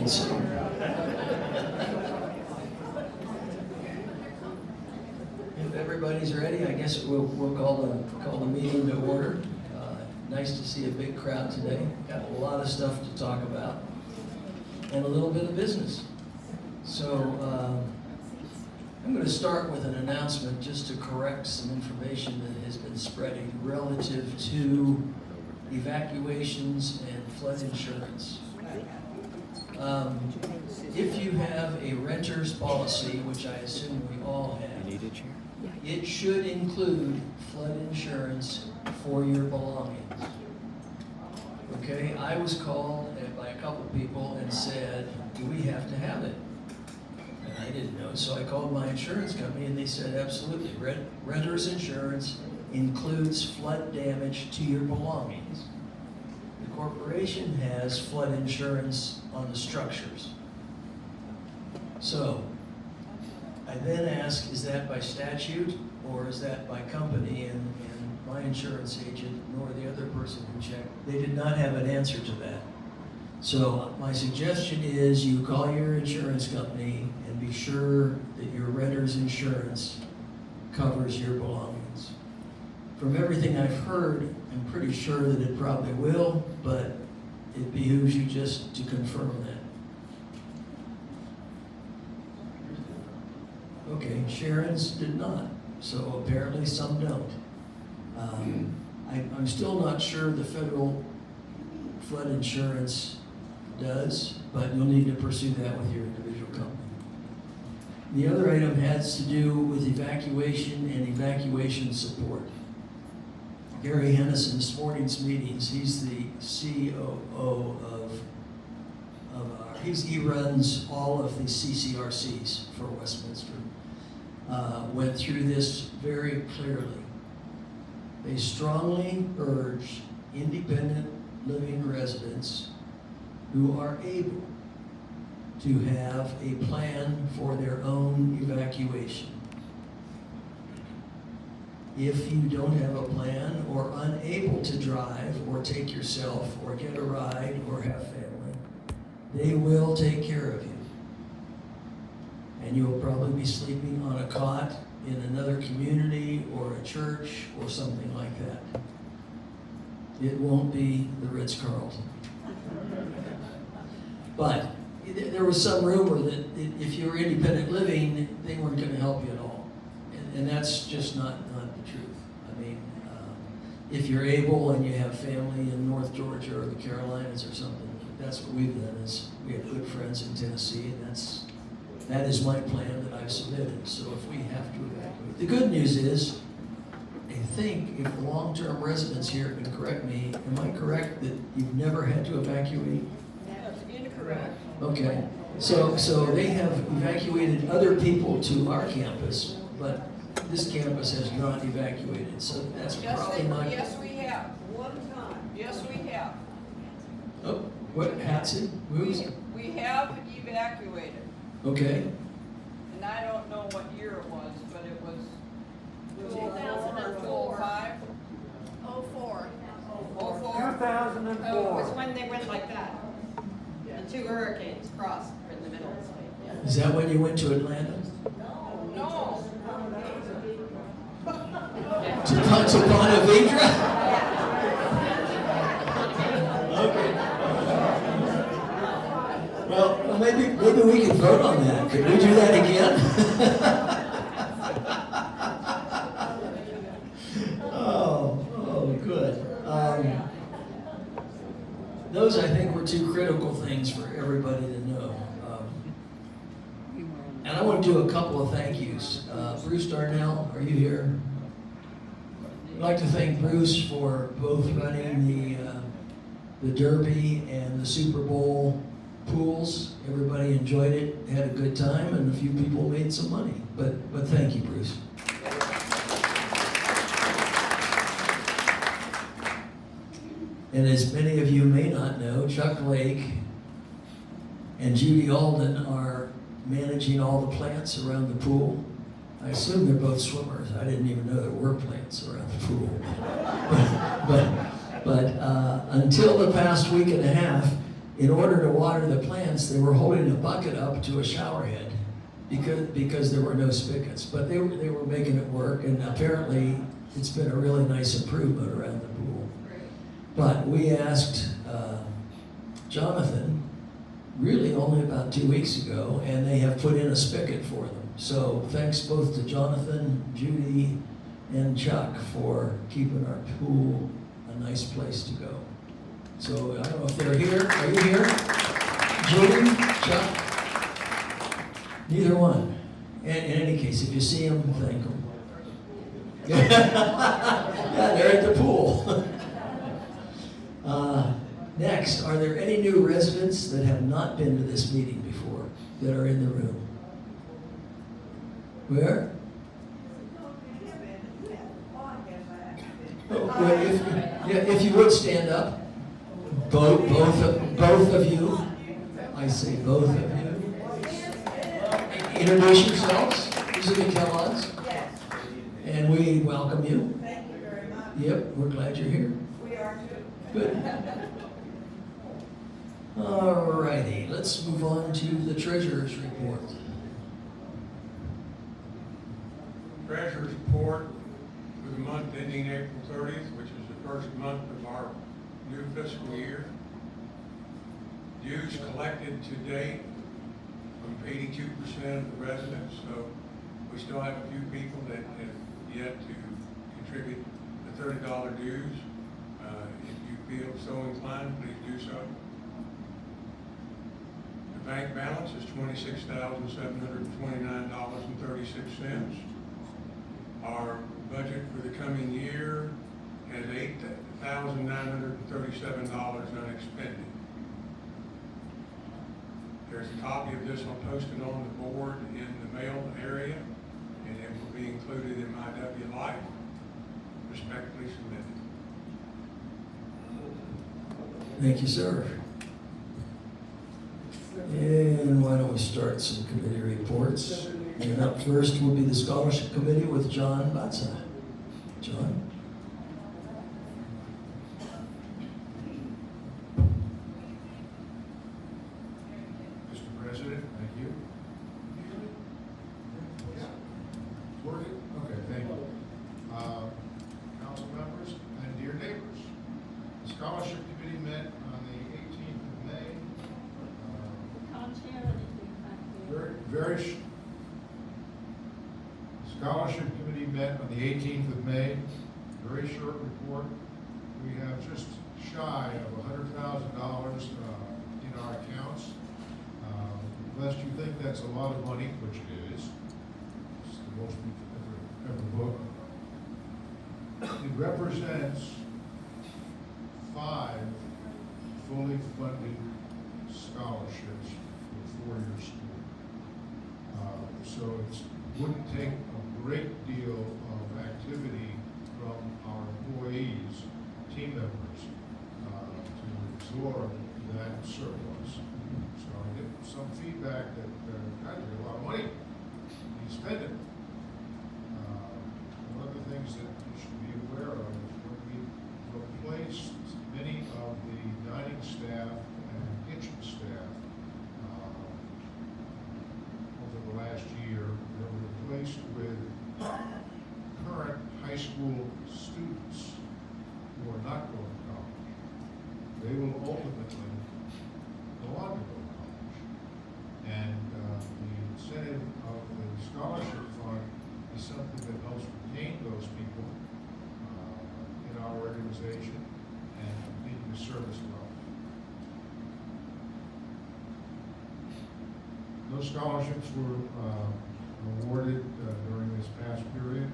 so. If everybody's ready, I guess we'll call the meeting to order. Nice to see a big crowd today. Got a lot of stuff to talk about and a little bit of business. So I'm going to start with an announcement just to correct some information that has been spreading relative to evacuations and flood insurance. If you have a renter's policy, which I assume we all have, it should include flood insurance for your belongings. Okay, I was called by a couple of people and said, do we have to have it? And I didn't know, so I called my insurance company and they said, absolutely, renter's insurance includes flood damage to your belongings. The corporation has flood insurance on the structures. So, I then asked, is that by statute or is that by company? And my insurance agent nor the other person who checked, they did not have an answer to that. So my suggestion is you call your insurance company and be sure that your renter's insurance covers your belongings. From everything I've heard, I'm pretty sure that it probably will, but it behooves you just to confirm that. Okay, Sharon's did not, so apparently some don't. I'm still not sure the federal flood insurance does, but you'll need to pursue that with your individual company. The other item has to do with evacuation and evacuation support. Gary Hennessy, this morning's meetings, he's the COO he runs all of the CCRCs for Westminster. Went through this very clearly. They strongly urge independent living residents who are able to have a plan for their own evacuation. If you don't have a plan or unable to drive or take yourself or get a ride or have family, they will take care of you. And you'll probably be sleeping on a cot in another community or a church or something like that. It won't be the Ritz-Carlton. But there was some rumor that if you were independent living, they weren't going to help you at all. And that's just not the truth. I mean, if you're able and you have family in North Georgia or the Carolinas or something, that's what we've done. Is we have good friends in Tennessee, and that is my plan that I've submitted. So if we have to evacuate. The good news is, I think if the long-term residents here can correct me, am I correct that you've never had to evacuate? That's incorrect. Okay, so they have evacuated other people to our campus, but this campus has not evacuated, so that's probably not. Yes, we have. One time. Yes, we have. Oh, what, Patsy? Who's? We have evacuated. Okay. And I don't know what year it was, but it was 2004. 05? 04. 04? 2004. Oh, it was when they went like that. The two hurricanes crossed in the middle of the state. Is that when you went to Atlanta? No. To Ponte Vedra? Okay. Well, maybe we can vote on that. Could we do that again? Oh, good. Those, I think, were two critical things for everybody to know. And I want to do a couple of thank yous. Bruce Darnell, are you here? I'd like to thank Bruce for both running the Derby and the Super Bowl pools. Everybody enjoyed it, had a good time, and a few people made some money. But thank you, Bruce. And as many of you may not know, Chuck Lake and Judy Alden are managing all the plants around the pool. I assume they're both swimmers. I didn't even know there were plants around the pool. but until the past week and a half, in order to water the plants, they were holding a bucket up to a shower head because there were no spigots. But they were making it work, and apparently it's been a really nice improvement around the pool. But we asked Jonathan really only about 2 weeks ago, and they have put in a spigot for them. So thanks both to Jonathan, Judy, and Chuck for keeping our pool a nice place to go. So I don't know if they're here. Are you here? Judy, Chuck? Neither one. In any case, if you see them, thank them. Yeah, they're at the pool. Next, are there any new residents that have not been to this meeting before that are in the room? Where? Oh, if you would stand up, both of you. I say both of you. Introduce yourselves. These are the Kellogg's. Yes, And we welcome you. thank you very much. Yep, we're glad you're here. We are too. Good. All righty, let's move on to the treasurer's report. Treasurer's report for the month ending April 30th, which is the first month of our new fiscal year. Dues collected to date from 82% of the residents, so we still have a few people that have yet to contribute the $30 dues. If you feel so inclined, please do so. The bank balance is $26,729.36. Our budget for the coming year has $8,937 unexpended. There's a copy of this posted on the board in the mail area, and it will be included in my W Life. Respectfully submitted. Thank you, sir. And why don't we start some committee reports? And up first will be the Scholarship Committee with John Batsa. John? Mr. President, thank you. Yeah. It's working? Okay, thank you. Council members and dear neighbors, the Scholarship Committee met on the 18th of May. Scholarship Committee met on the 18th of May. Very short report. We have just shy of $100,000 in our accounts. Lest you think that's a lot of money, which it is. It's the most we've ever booked. It represents 5 fully funded scholarships for 4-year school. So it wouldn't take a great deal of activity from our employees, team members, to absorb that surplus. So I get some feedback that, God, there's a lot of money you spend it. One of the things that you should be aware of is when we replaced many of the dining staff and kitchen staff over the last year, they were replaced with current high school students who are not going to college. They will ultimately go on to go to college. And the incentive of the scholarship fund is something that helps retain those people in our organization and continue to service well. Those scholarships were awarded during this past period,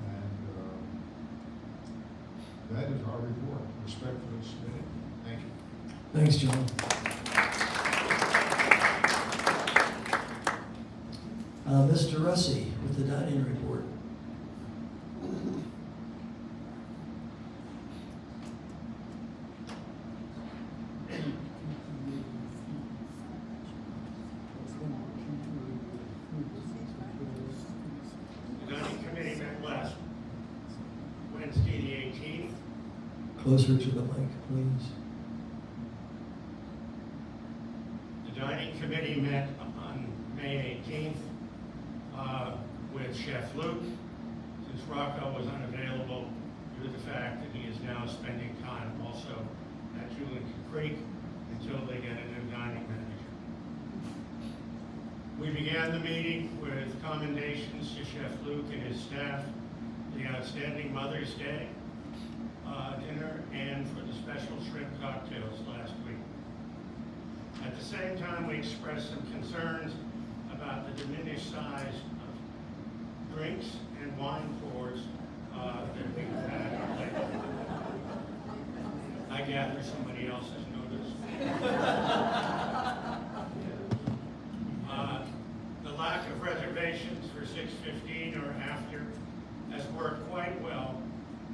and that is our report. Respectfully submitted. Thank you. Thanks, John. Mr. Russi with the dining report. The dining committee met last Wednesday, the 18th. Closer to the mic, please. dining committee met on May 18th with Chef Luke, since Rocco was unavailable due to the fact that he is now spending time also at Julian Creek until they get a new dining manager. We began the meeting with commendations to Chef Luke and his staff, the outstanding Mother's Day dinner, and for the special shrimp cocktails last week. At the same time, we expressed some concerns about the diminished size of drinks and wine pours that we've had lately. I gather somebody else has noticed. The lack of reservations for 6:15 or after has worked quite well,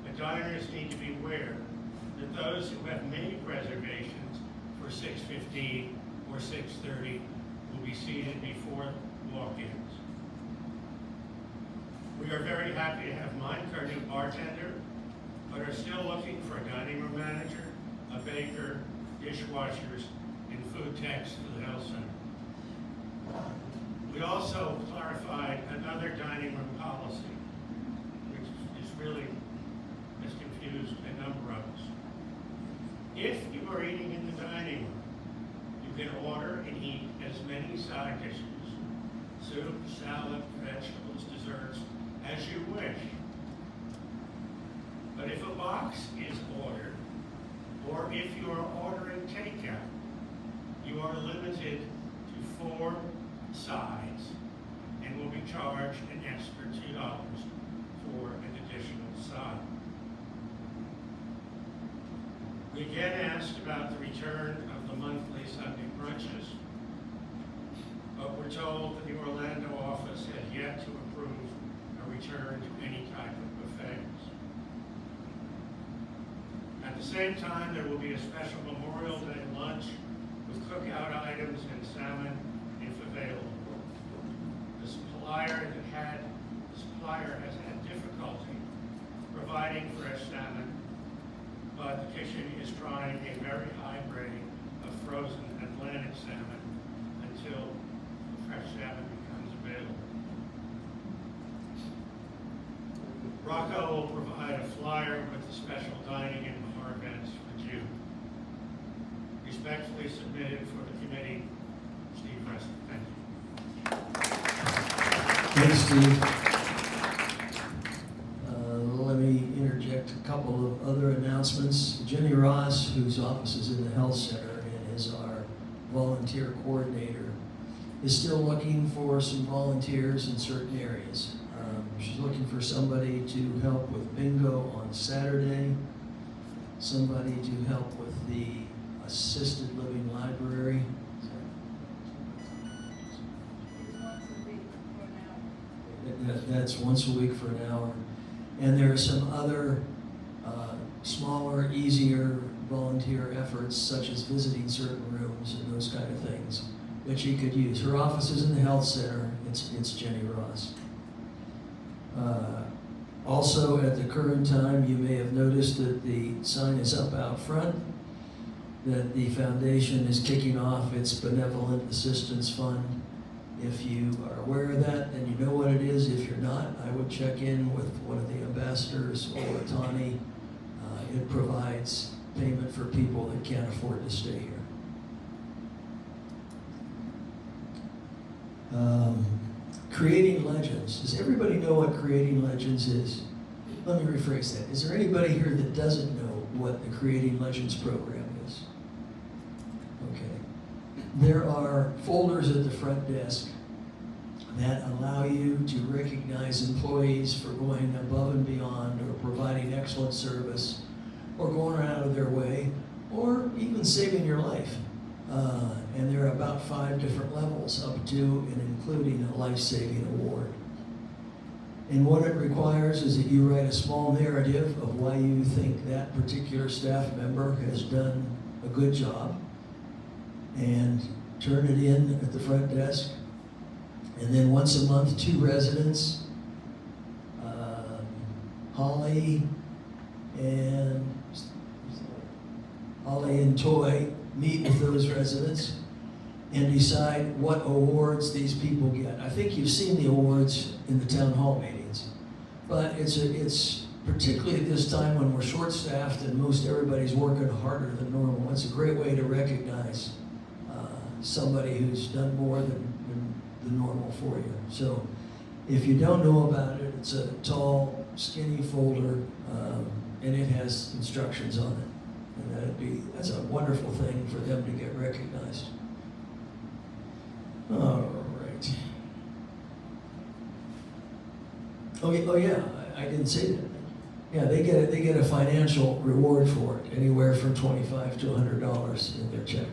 but diners need to be aware that those who have made reservations for 6:15 or 6:30 will be seated before walk-ins. We are very happy to have Mike, our new bartender, but are still looking for a dining room manager, a baker, dishwashers, and food techs for the health center. We also clarified another dining room policy, which is really has confused a number of us. If you are eating in the dining room, you can order and eat as many side dishes, soup, salad, vegetables, desserts, as you wish. But if a box is ordered, or if you are ordering takeout, you are limited to 4 sides and will be charged an extra $2 for an additional side. We again asked about the return of the monthly Sunday brunches, but we're told that the Orlando office has yet to approve a return to any type of buffets. At the same time, there will be a special Memorial Day lunch with cookout items and salmon if available. The supplier has had difficulty providing fresh salmon, but the kitchen is trying a very high grade of frozen Atlantic salmon until the fresh salmon becomes available. Rocco will provide a flyer with the special dining and bar events for June. Respectfully submitted for the committee, Steve Preston. Thank you. Thanks, Steve. Let me interject a couple of other announcements. Jenny Ross, whose office is in the health center and is our volunteer coordinator, is still looking for some volunteers in certain areas. She's looking for somebody to help with bingo on Saturday, somebody to help with the assisted living library. That's once a week for an hour. And there are some other smaller, easier volunteer efforts, such as visiting certain rooms and those kind of things that she could use. Her office is in the health center. It's Jenny Ross. Also, at the current time, you may have noticed that the sign is up out front, that the foundation is kicking off its Benevolent Assistance Fund. If you are aware of that, then you know what it is. If you're not, I would check in with one of the ambassadors or Tani. It provides payment for people that can't afford to stay here. Creating Legends. Does everybody know what Creating Legends is? Let me rephrase that. Is there anybody here that doesn't know what the Creating Legends program is? Okay. There are folders at the front desk that allow you to recognize employees for going above and beyond, or providing excellent service, or going out of their way, or even saving your life. And there are about 5 different levels, up to and including a life-saving award. And what it requires is that you write a small narrative of why you think that particular staff member has done a good job, and turn it in at the front desk. And then once a month, 2 residents, Holly and Toy, meet with those residents and decide what awards these people get. I think you've seen the awards in the town hall meetings, but it's particularly at this time when we're short-staffed and most everybody's working harder than normal. It's a great way to recognize somebody who's done more than the normal for you. So if you don't know about it, it's a tall, skinny folder, and it has instructions on it. And that's a wonderful thing for them to get recognized. All right. Oh yeah, I didn't say that. Yeah, they get a financial reward for it, anywhere from $25 to $100 in their check.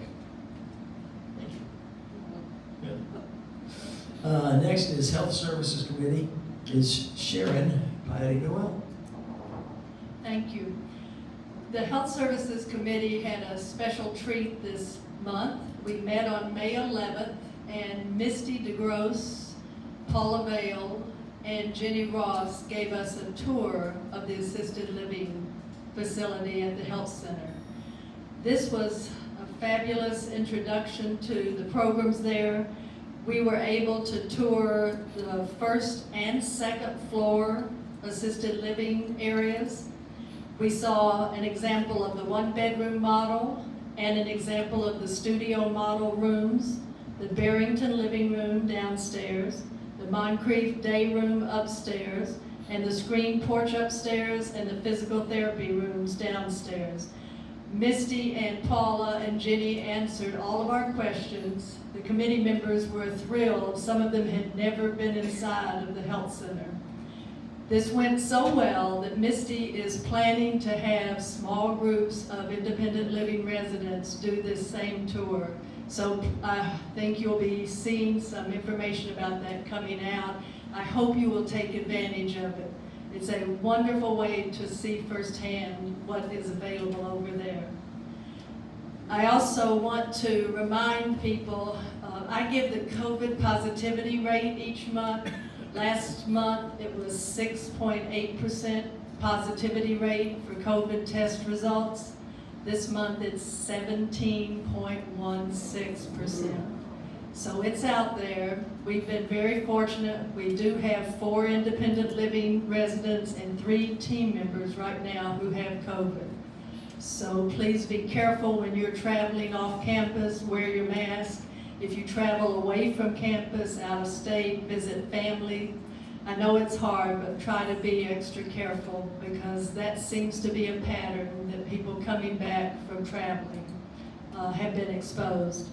Next is Health Services Committee, is Sharon Patty Noel. Thank you. The Health Services Committee had a special treat this month. We met on May 11th, and Misty DeGrosse, Paula Vale, and Jenny Ross gave us a tour of the assisted living facility at the health center. This was a fabulous introduction to the programs there. We were able to tour the first and second floor assisted living areas. We saw an example of the one-bedroom model and an example of the studio model rooms, the Barrington living room downstairs, the Moncrief day room upstairs, and the screen porch upstairs, and the physical therapy rooms downstairs. Misty and Paula and Jenny answered all of our questions. The committee members were thrilled. Some of them had never been inside of the health center. This went so well that Misty is planning to have small groups of independent living residents do this same tour. So I think you'll be seeing some information about that coming out. I hope you will take advantage of it. It's a wonderful way to see firsthand what is available over there. I also want to remind people, I give the COVID positivity rate each month. Last month, it was 6.8% positivity rate for COVID test results. This month, it's 17.16%. So it's out there. We've been very fortunate. We do have 4 independent living residents and 3 team members right now who have COVID. So please be careful when you're traveling off campus, wear your mask. If you travel away from campus, out of state, visit family, I know it's hard, but try to be extra careful because that seems to be a pattern that people coming back from traveling have been exposed.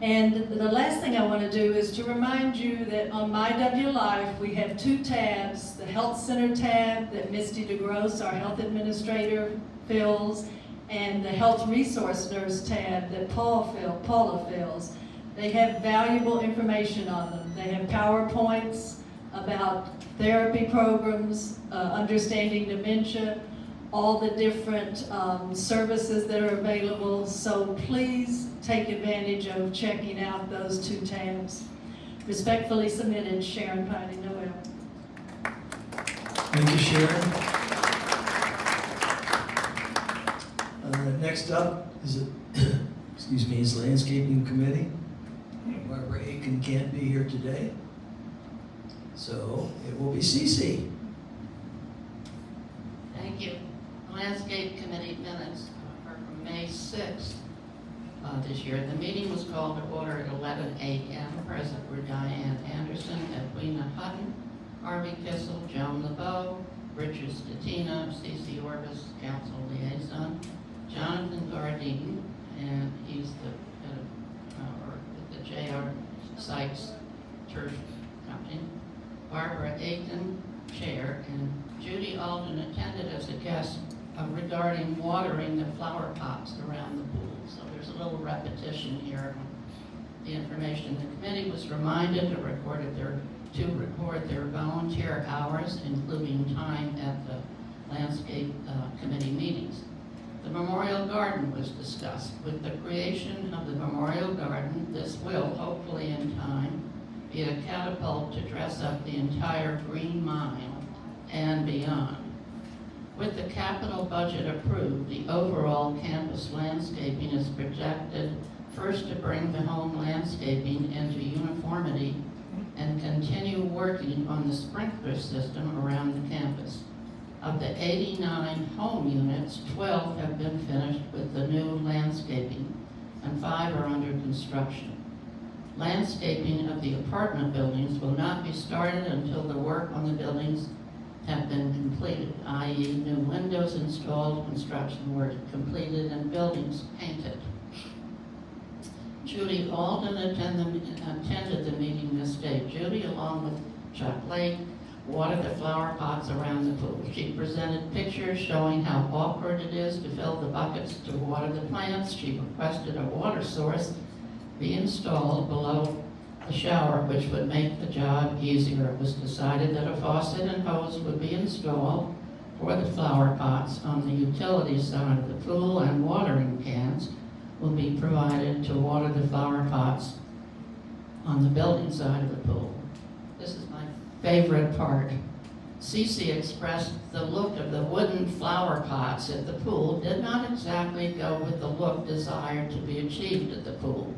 And the last thing I want to do is to remind you that on MyWLife we have 2 tabs, the Health Center tab that Misty DeGrosse, our health administrator, fills, and the Health Resource Nurse tab that Paula fills. They have valuable information on them. They have PowerPoints about therapy programs, understanding dementia, all the different services that are available. So please take advantage of checking out those 2 tabs. Respectfully submitted, Sharon Piney Noel. Thank you, Sharon. Next up is is Landscaping Committee. Barbara Aiken can't be here today, so it will be Cece. Thank you. The Landscape Committee minutes are from May 6th this year. The meeting was called to order at 11 a.m. Present were Diane Anderson, Edwina Hutton, Harvey Kissel, Joan LeBeau, Richard Stetina, Cece Orbis, Council Liaison, Jonathan Gardine, and he's the head of the JR Sykes Church Company, Barbara Aiken, Chair, and Judy Alden attended as a guest regarding watering the flower pots around the pool. So there's a little repetition here on the information. The committee was reminded to record their volunteer hours, including time at the Landscape Committee meetings. The Memorial Garden was discussed. With the creation of the Memorial Garden, this will, hopefully in time, be a catapult to dress up the entire Green Mile and beyond. With the capital budget approved, the overall campus landscaping is projected First, to bring the home landscaping into uniformity and continue working on the sprinkler system around the campus. Of the 89 home units, 12 have been finished with the new landscaping, and 5 are under construction. Landscaping of the apartment buildings will not be started until the work on the buildings have been completed, i.e. new windows installed, construction work completed, and buildings painted. Judy Alden attended the meeting this day. Judy, along with Chuck Lake, watered the flower pots around the pool. She presented pictures showing how awkward it is to fill the buckets to water the plants. She requested a water source be installed below the shower, which would make the job easier. It was decided that a faucet and hose would be installed for the flower pots on the utility side of the pool, and watering cans will be provided to water the flower pots on the building side of the pool. This is my favorite part. Cece expressed the look of the wooden flower pots at the pool did not exactly go with the look desired to be achieved at the pool.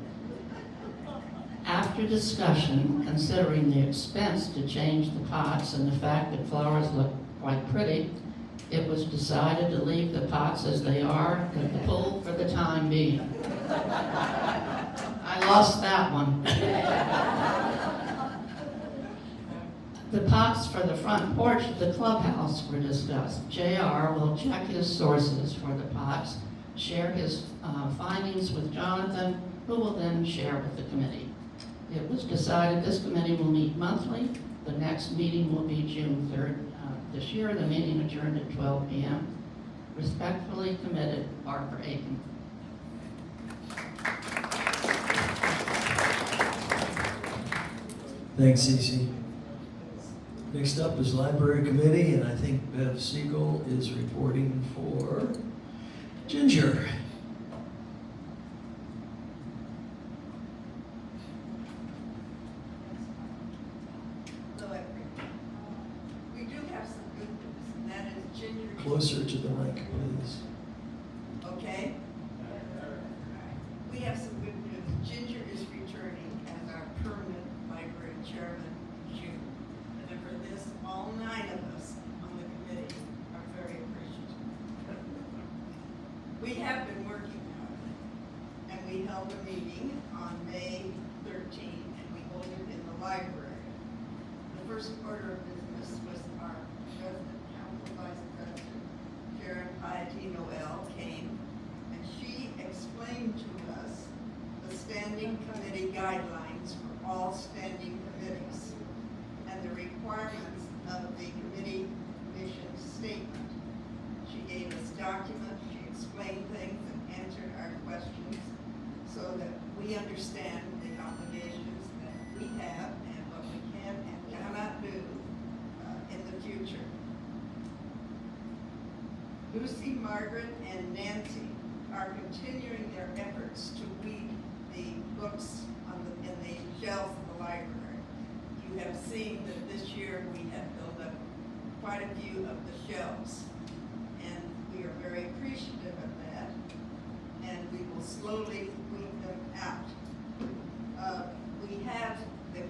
After discussion, considering the expense to change the pots and the fact that flowers look quite pretty, it was decided to leave the pots as they are at the pool for the time being. I lost that one. The pots for the front porch of the clubhouse were discussed. JR will check his sources for the pots, share his findings with Jonathan, who will then share with the committee. It was decided this committee will meet monthly. The next meeting will be June 3rd this year. The meeting adjourned at 12 p.m. Respectfully committed, Barbara Aiken. Thanks, Cece. Next up is Library Committee, and I think Bev Siegel is reporting for Ginger. Hello, everyone. We do have some good news, and that is Ginger. Closer to the mic, please. Okay? We have some good news. Ginger is returning as our permanent library chairman in June. And for this, all 9 of us on the committee are very appreciative. We have been working on it, and we held a meeting on May 13th, and we held it in the library. The first order of business was our president, council vice president, Karen Piety Noel came, and she explained to us the standing committee guidelines for all standing committees and the requirements of the committee mission statement. She gave us documents, she explained things and answered our questions so that we understand the obligations that we have and what we can and cannot do in the future. Lucy, Margaret, and Nancy are continuing their efforts to weed the books in the shelves of the library. You have seen that this year we have filled up quite a few of the shelves, and we are very appreciative of that, and we will slowly weed them out.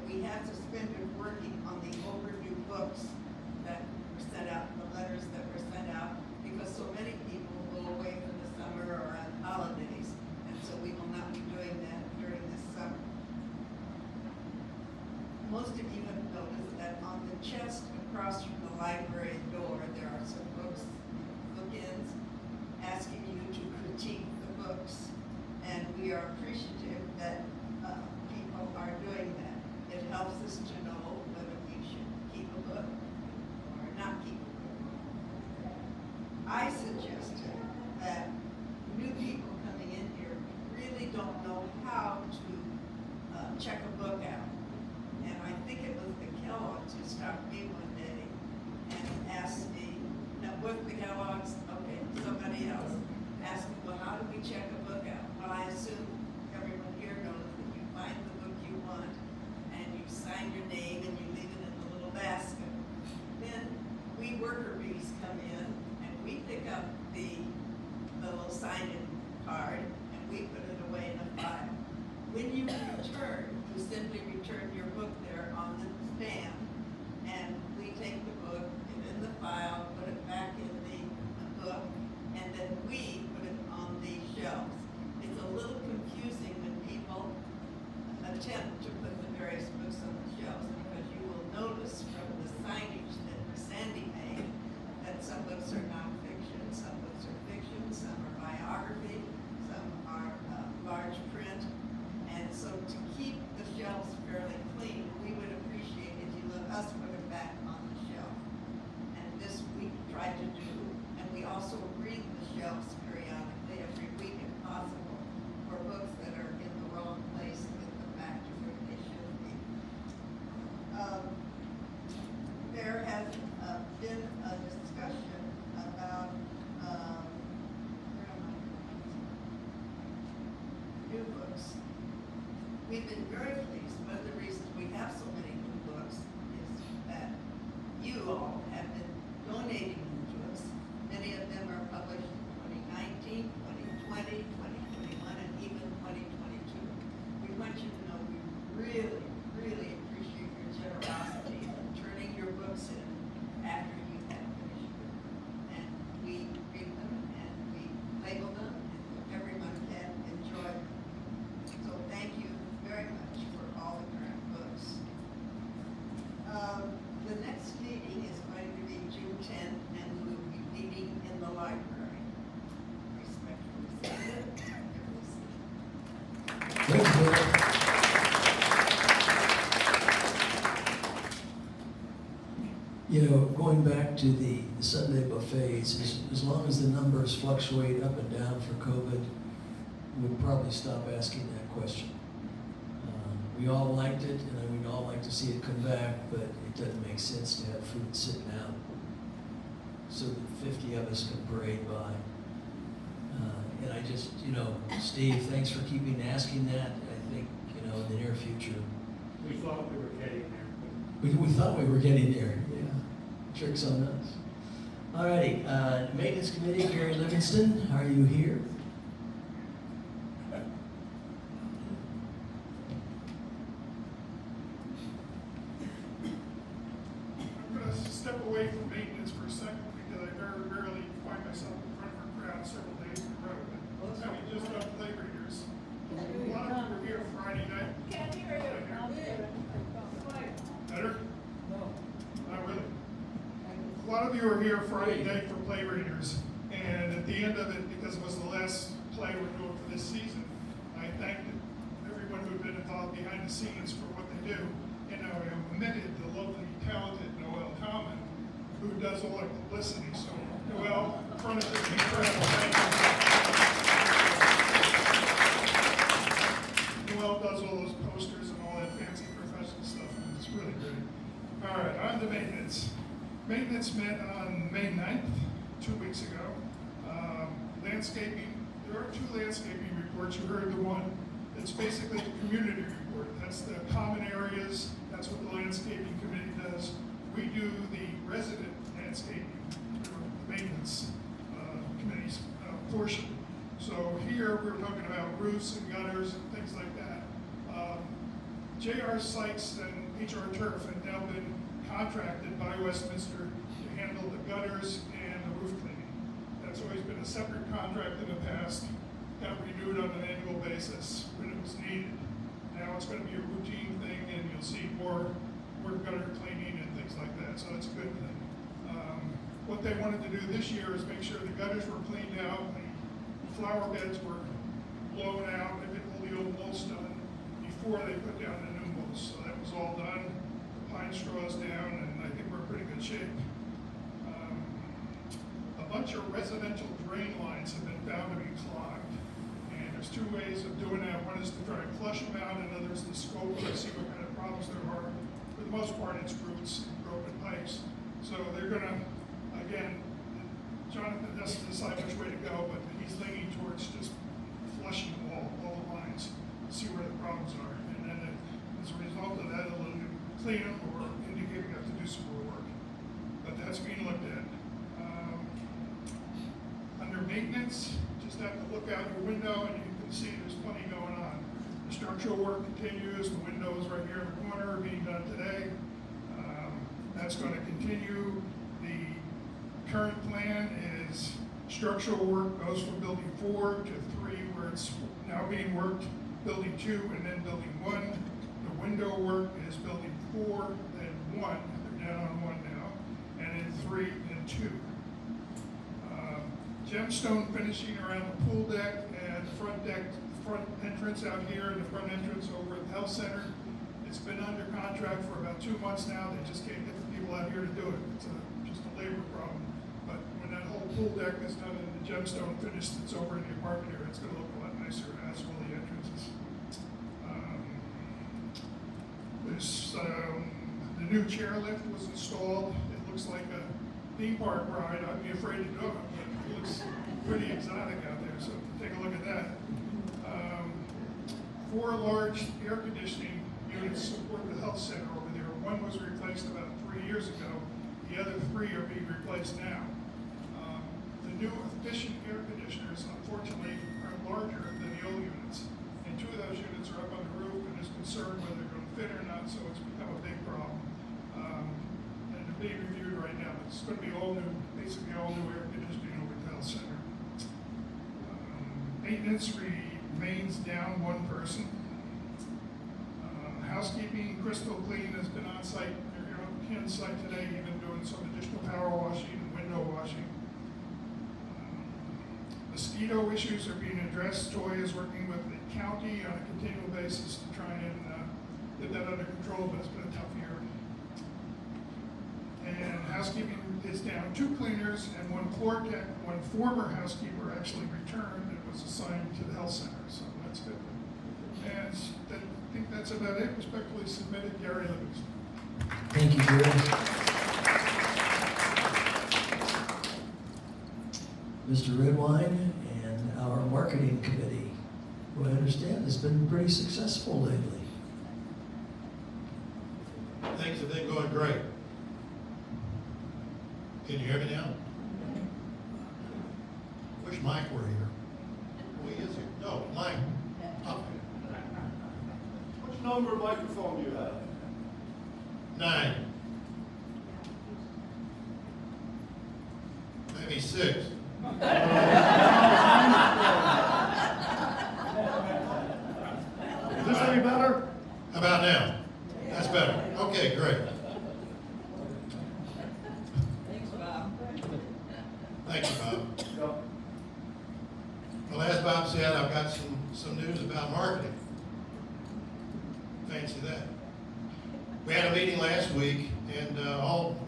We have suspended working on the overdue books that were sent out, the letters that were sent out, because so many people go away for the summer or on holidays, and so we will not be doing that during this summer. Most of you have noticed that on the chest across from the library door, there are some books, bookends, asking you to critique the books, and we are appreciative that people are doing that. It helps us to know whether we should keep a book or not keep a book. I suggested that new people coming in here really don't know how to check a book out. And I think it was the Kellogg's who stopped me one day and asked me, now was the Kellogg's, okay, somebody else, asked me, well, how do we check a book out? Well, I assume everyone here knows that you find the book you want and you sign your name and you leave it in the little basket. Then we worker bees come in and we pick up the little sign-in card and we put it away in a file. when you return, you simply return your book there on the stand, and we take the book, get it in the file, put it back in the book, and then we put it on the shelves. It's a little confusing when people attempt to put the various books on the shelves, because you will notice from the signage that Sandy made that some books are nonfiction, some books are fiction, some are biography, some are large print. And so to keep the shelves fairly clean, we would appreciate if you let us put it back on the shelf. And this we try to do, and we also read the shelves periodically every week if possible for books that are in the wrong place and get them back to where they should be. There has been a discussion about, where am I? New books. We've been very pleased. One of the reasons we have so many new books is that you all have been donating them to us. Many of them are published in 2019, 2020, 2021, and even 2022. We want you to know we really, really appreciate your generosity in turning your books in after you have finished them. And we read them and we label them, and everyone can enjoy them. So thank you very much for all the current books. The next meeting is going to be June 10th, and we will be meeting in the library. Respectfully submitted. Thanks, Bill. You know, going back to the Sunday buffets, as long as the numbers fluctuate up and down for COVID, we'd probably stop asking that question. We all liked it, and we'd all like to see it come back, but it doesn't make sense to have food sitting out so that 50 of us can parade by. And I just, Steve, thanks for keeping asking that. I think, in the near future. We thought we were getting there. We thought we were getting there, yeah. Tricks on us. All righty, Maintenance Committee, Gary Livingston, are you here? I'm going to step away from maintenance for a second because I very rarely find myself in front of a crowd several days in a row. But having just done play readers, a lot of you were here Friday night. Can't hear you. Better? No. Not really. A lot of you were here Friday night for play readers, and at the end of it, because it was the last play we're doing for this season, I thanked everyone who'd been involved behind the scenes for what they do. And I omitted the locally talented Noel Common, who does all our publicity. So, Noel, in front of this incredible, thank you. Noel does all those posters and all that fancy professional stuff, and it's really great. All right, on to maintenance. Maintenance met on May 9th, 2 weeks ago. Landscaping, there are 2 landscaping reports. You heard the one. It's basically the community report. That's the common areas. That's what the landscaping committee does. We do the resident landscaping, the maintenance committee's portion. So here we're talking about roofs and gutters and things like that. J.R. Sykes and H.R. Turf have now been contracted by Westminster to handle the gutters and the roof cleaning. That's always been a separate contract in the past, got renewed on an annual basis when it was needed. Now it's going to be a routine thing, and you'll see more gutter cleaning and things like that, so that's a good thing. What they wanted to do this year is make sure the gutters were cleaned out, the flower beds were blown out, they did all the old mulch done before they put down the new mulch. So that was all done, the pine straws down, and I think we're in pretty good shape. A bunch of residential drain lines have been found to be clogged. And there's 2 ways of doing that. One is to try to flush them out, and another is to scope and see what kind of problems there are. For the most part, it's roots and broken pipes. So they're gonna, again, Jonathan has to decide which way to go, but he's leaning towards just flushing all the lines, see where the problems are. And then as a result of that, it'll either clean them or indicate we have to do some more work. But that's being looked at. Under maintenance, just have to look out your window and you can see there's plenty going on. The structure structural work continues. The windows right here in the corner are being done today. That's going to continue. The current plan is structural work goes from building 4 to 3, where it's now being worked, building 2 and then building 1. The window work is building 4, then 1. They're down on 1 now, and then 3 and 2. Gemstone finishing around the pool deck and front entrance out here, and the front entrance over at the health center. It's been under contract for about 2 months now. They just can't get the people out here to do it. It's just a labor problem. But when that whole pool deck is done and the gemstone finished that's over in the apartment area, it's gonna look a lot nicer, as will the entrances. The new chairlift was installed. It looks like a theme park ride. I'd be afraid to go, but it looks pretty exotic out there, so take a look at that. 4 large air conditioning units support the health center over there. 1 was replaced about 3 years ago. The other 3 are being replaced now. The new efficient air conditioners, unfortunately, are larger than the old units. And 2 of those units are up on the roof, and there's concern whether they're going to fit or not, so it's become a big problem. And they're being reviewed right now, but it's going to be all new, basically all new air conditioning over at the health center. Maintenance remains down 1 person. Housekeeping, Crystal Clean has been on site, they're here on site today, even doing some additional power washing and window washing. Mosquito issues are being addressed. Toy is working with the county on a continual basis to try and get that under control, but it's been a tough year. And housekeeping is down 2 cleaners and 1 floor tech. 1 former housekeeper actually returned and was assigned to the health center, so that's good. And I think that's about it. Respectfully submitted, Gary Livingston. Thank you, Gary. Mr. Redwine and our marketing committee, who I understand has been pretty successful lately. Things have been going great. Can you hear me now? Wish Mike were here. Oh, he is here. No, Mike. Okay. Which number of microphone do you have? 9. Maybe 6. Is this any better? How about now? That's better. Okay, great. Thanks, Bob. Thank you, Bob. Well, as Bob said, I've got some news about marketing. Fancy that. We had a meeting last week, and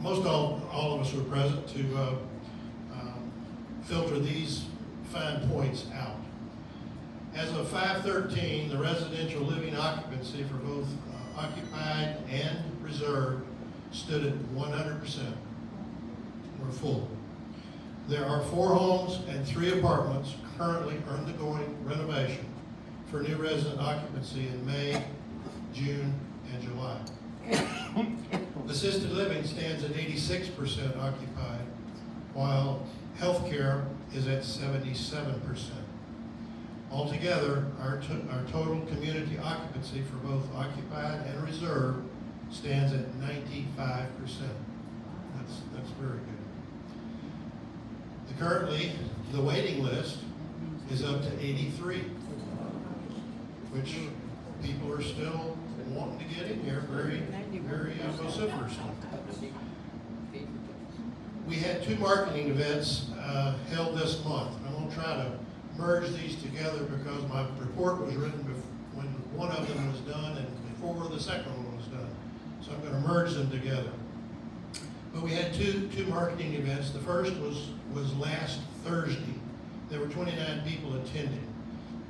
most all of us were present to filter these fine points out. As of 5/13, the residential living occupancy for both occupied and reserved stood at 100%. We're full. There are 4 homes and 3 apartments currently undergoing renovation for new resident occupancy in May, June, and July. Assisted living stands at 86% occupied, while healthcare is at 77%. Altogether, our total community occupancy for both occupied and reserved stands at 95%. That's very good. Currently, the waiting list is up to 83, which people are still wanting to get in here very vociferously. We had 2 marketing events held this month. I'm going to try to merge these together because my report was written when one of them was done and before the second one was done. So I'm going to merge them together. But we had two marketing events. The first was last Thursday. There were 29 people attending.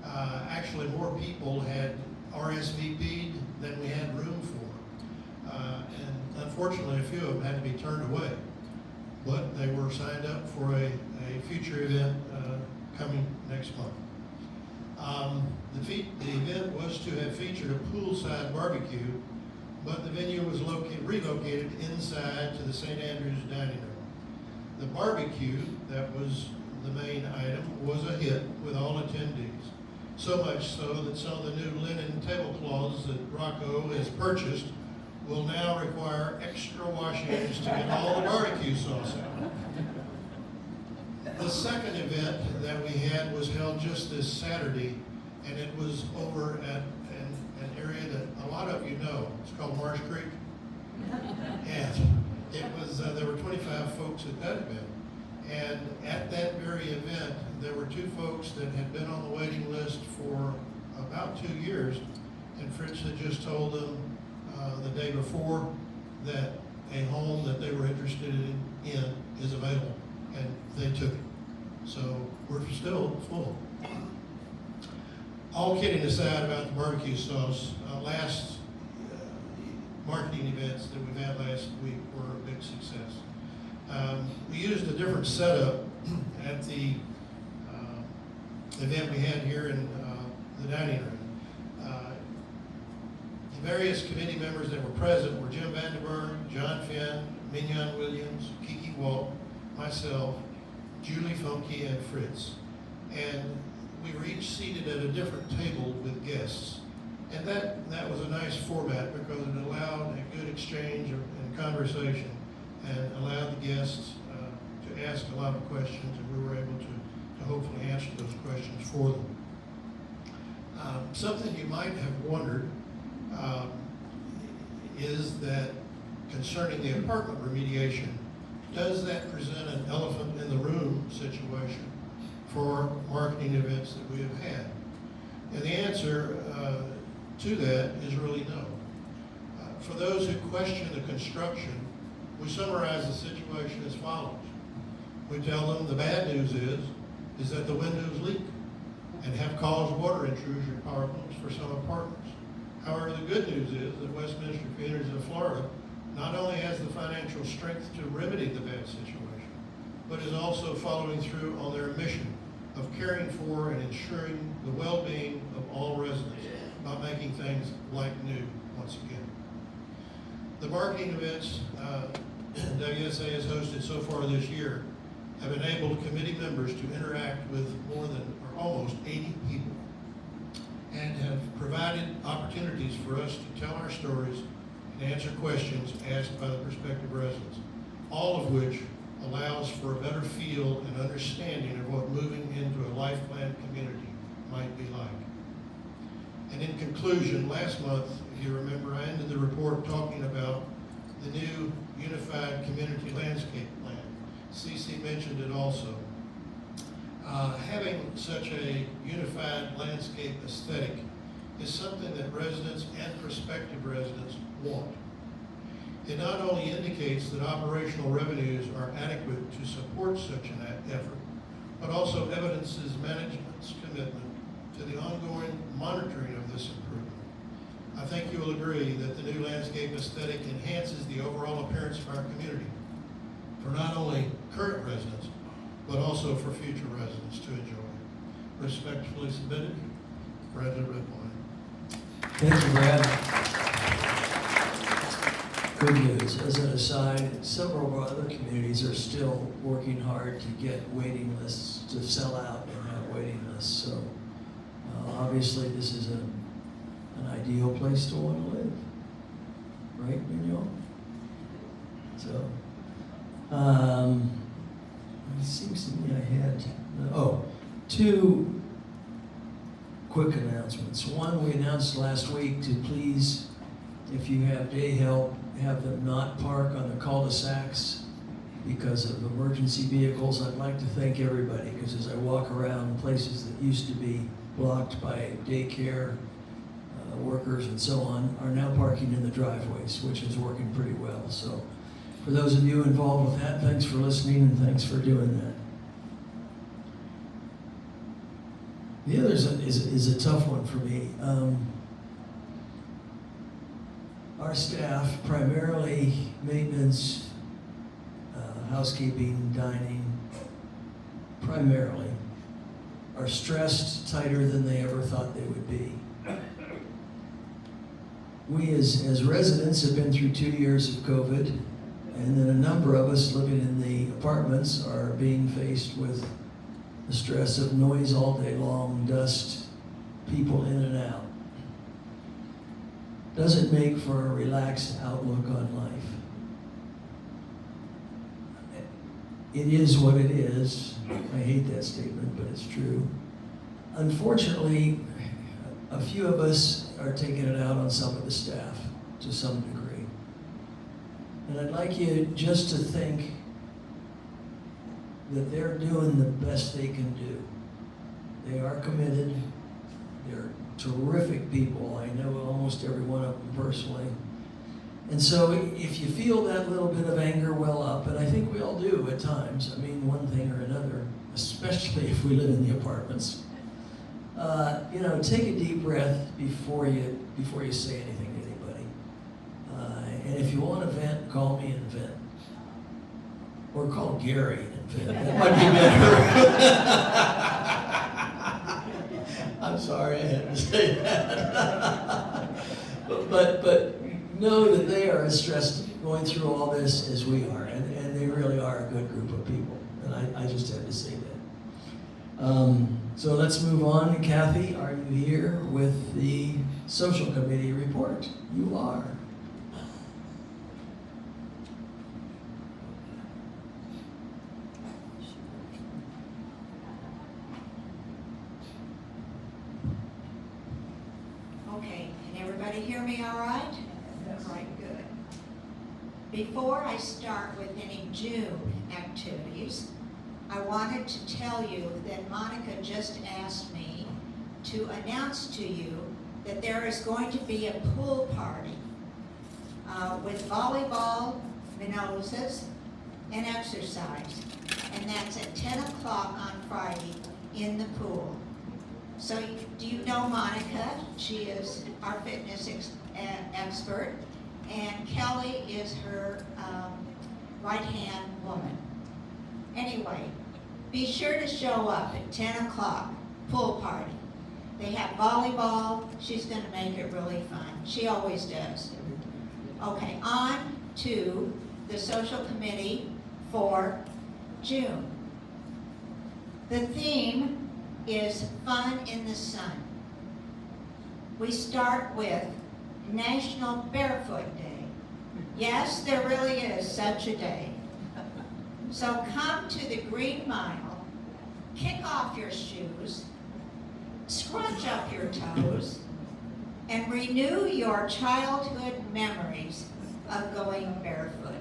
Actually, more people had RSVP'd than we had room for. And unfortunately, a few of them had to be turned away. But they were signed up for a future event coming next month. The event was to have featured a poolside barbecue, but the venue was relocated inside to the St. Andrews dining room. The barbecue, that was the main item, was a hit with all attendees. So much so that some of the new linen tablecloths that Rocco has purchased will now require extra washings to get all the barbecue sauce out. The second event that we had was held just this Saturday, and it was over at an area that a lot of you know. It's called Marsh Creek. And it was, there were 25 folks at that event. And at that very event, there were two folks that had been on the waiting list for about 2 years. And Fritz had just told them the day before that a home that they were interested in is available. And they took it. So we're still full. All kidding aside about the barbecue sauce, last marketing events that we've had last week were a big success. We used a different setup at the event we had here in the dining room. The various committee members that were present were Jim Vandenberg, John Finn, Mignon Williams, Kiki Walt, myself, Julie Funke, and Fritz. And we were each seated at a different table with guests. And that was a nice format because it allowed a good exchange and conversation and allowed the guests to ask a lot of questions, and we were able to hopefully answer those questions for them. Something you might have wondered is that concerning the apartment remediation, does that present an elephant in the room situation for marketing events that we have had? And the answer to that is really no. For those who question the construction, we summarize the situation as follows. We tell them the bad news is that the windows leak and have caused water intrusion problems for some apartments. However, the good news is that Westminster Communities of Florida not only has the financial strength to remedy the bad situation, but is also following through on their mission of caring for and ensuring the well-being of all residents by making things like new once again. The marketing events WSA has hosted so far this year have enabled committee members to interact with more than, or almost 80 people, and have provided opportunities for us to tell our stories and answer questions asked by the prospective residents, all of which allows for a better feel and understanding of what moving into a life plan community might be like. And in conclusion, last month, if you remember, I ended the report talking about the new Unified Community Landscape Plan. Cece mentioned it also. Having such a unified landscape aesthetic is something that residents and prospective residents want. It not only indicates that operational revenues are adequate to support such an effort, but also evidences management's commitment to the ongoing monitoring of this improvement. I think you will agree that the new landscape aesthetic enhances the overall appearance of our community for not only current residents, but also for future residents to enjoy. Respectfully submitted, Bradley Redwine. Thank you, Brad. Good news. As an aside, several of our other communities are still working hard to get waiting lists to sell out and have waiting lists. So obviously this is an ideal place to want to live. Right, Mignon? So, it seems to me I had, two quick announcements. One, we announced last week to please, if you have day help, have them not park on the cul-de-sacs because of emergency vehicles. I'd like to thank everybody, because as I walk around places that used to be blocked by daycare workers and so on, are now parking in the driveways, which is working pretty well. So for those of you involved with that, thanks for listening and thanks for doing that. The other is a tough one for me. Our staff, primarily maintenance, housekeeping, dining, primarily, are stressed tighter than they ever thought they would be. We as residents have been through 2 years of COVID, and then a number of us living in the apartments are being faced with the stress of noise all day long, dust, people in and out doesn't make for a relaxed outlook on life. It is what it is. I hate that statement, but it's true. Unfortunately, a few of us are taking it out on some of the staff to some degree. And I'd like you just to think that they're doing the best they can do. They are committed. They're terrific people. I know almost every one of them personally. And so if you feel that little bit of anger well up, and I think we all do at times, I mean, one thing or another, especially if we live in the apartments, take a deep breath before you say anything to anybody. And if you want to vent, call me and vent. Or call Gary and vent. That might be better. I'm sorry I had to say that. but know that they are as stressed going through all this as we are, and they really are a good group of people. And I just had to say that. So let's move on. Kathy, are you here with the social committee report? You are. Okay, can everybody hear me all right? Yes. Right, good. Before I start with any June activities, I wanted to tell you that Monica just asked me to announce to you that there is going to be a pool party with volleyball, mimosas, and exercise. And that's at 10 o'clock on Friday in the pool. So do you know Monica? She is our fitness expert, and Kelly is her right-hand woman. Anyway, be sure to show up at 10 o'clock, pool party. They have volleyball. She's going to make it really fun. She always does. Okay, on to the social committee for June. The theme is Fun in the Sun. We start with National Barefoot Day. Yes, there really is such a day. So come to the Green Mile, kick off your shoes, scrunch up your toes, and renew your childhood memories of going barefoot.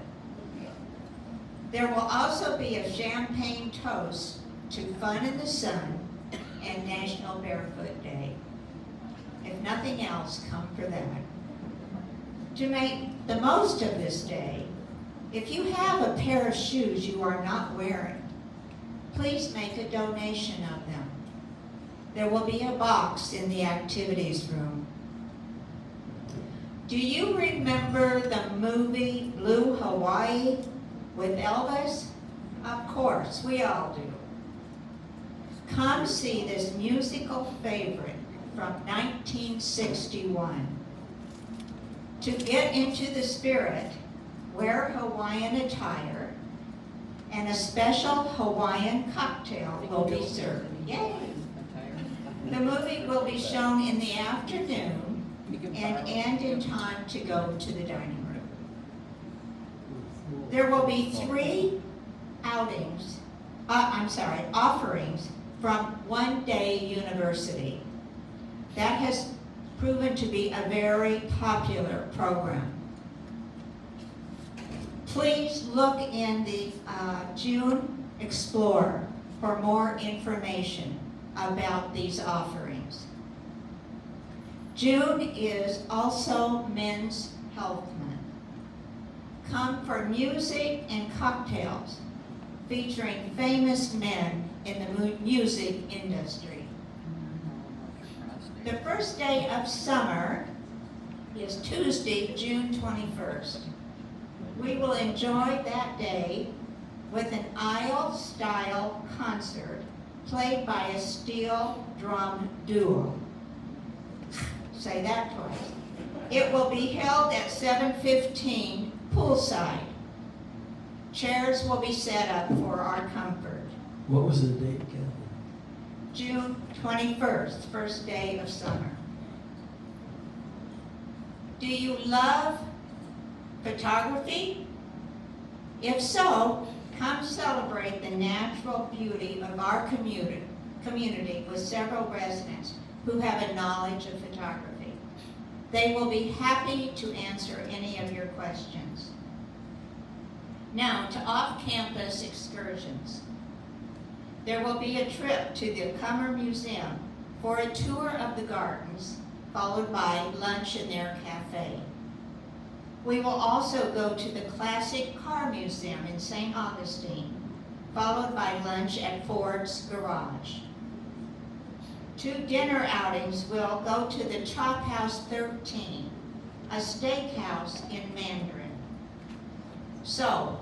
There will also be a champagne toast to Fun in the Sun and National Barefoot Day. If nothing else, come for that. To make the most of this day, if you have a pair of shoes you are not wearing, please make a donation of them. There will be a box in the activities room. Do you remember the movie Blue Hawaii with Elvis? Of course, we all do. Come see this musical favorite from 1961. To get into the spirit, wear Hawaiian attire, and a special Hawaiian cocktail will be served. Yay! The movie will be shown in the afternoon and end in time to go to the dining room. There will be 3 offerings from One Day University. That has proven to be a very popular program. Please look in the June Explorer for more information about these offerings. June is also Men's Health Month. Come for music and cocktails featuring famous men in the music industry. The first day of summer is Tuesday, June 21st. We will enjoy that day with an aisle-style concert played by a steel drum duo. Say that twice. It will be held at 7:15 poolside. Chairs will be set up for our comfort. What was the date, Kathy? June 21st, first day of summer. Do you love photography? If so, come celebrate the natural beauty of our community with several residents who have a knowledge of photography. They will be happy to answer any of your questions. Now, to off-campus excursions. There will be a trip to the Cummer Museum for a tour of the gardens, followed by lunch in their cafe. We will also go to the Classic Car Museum in St. Augustine, followed by lunch at Ford's Garage. 2 dinner outings will go to the Chop House 13, a steakhouse in Mandarin. So,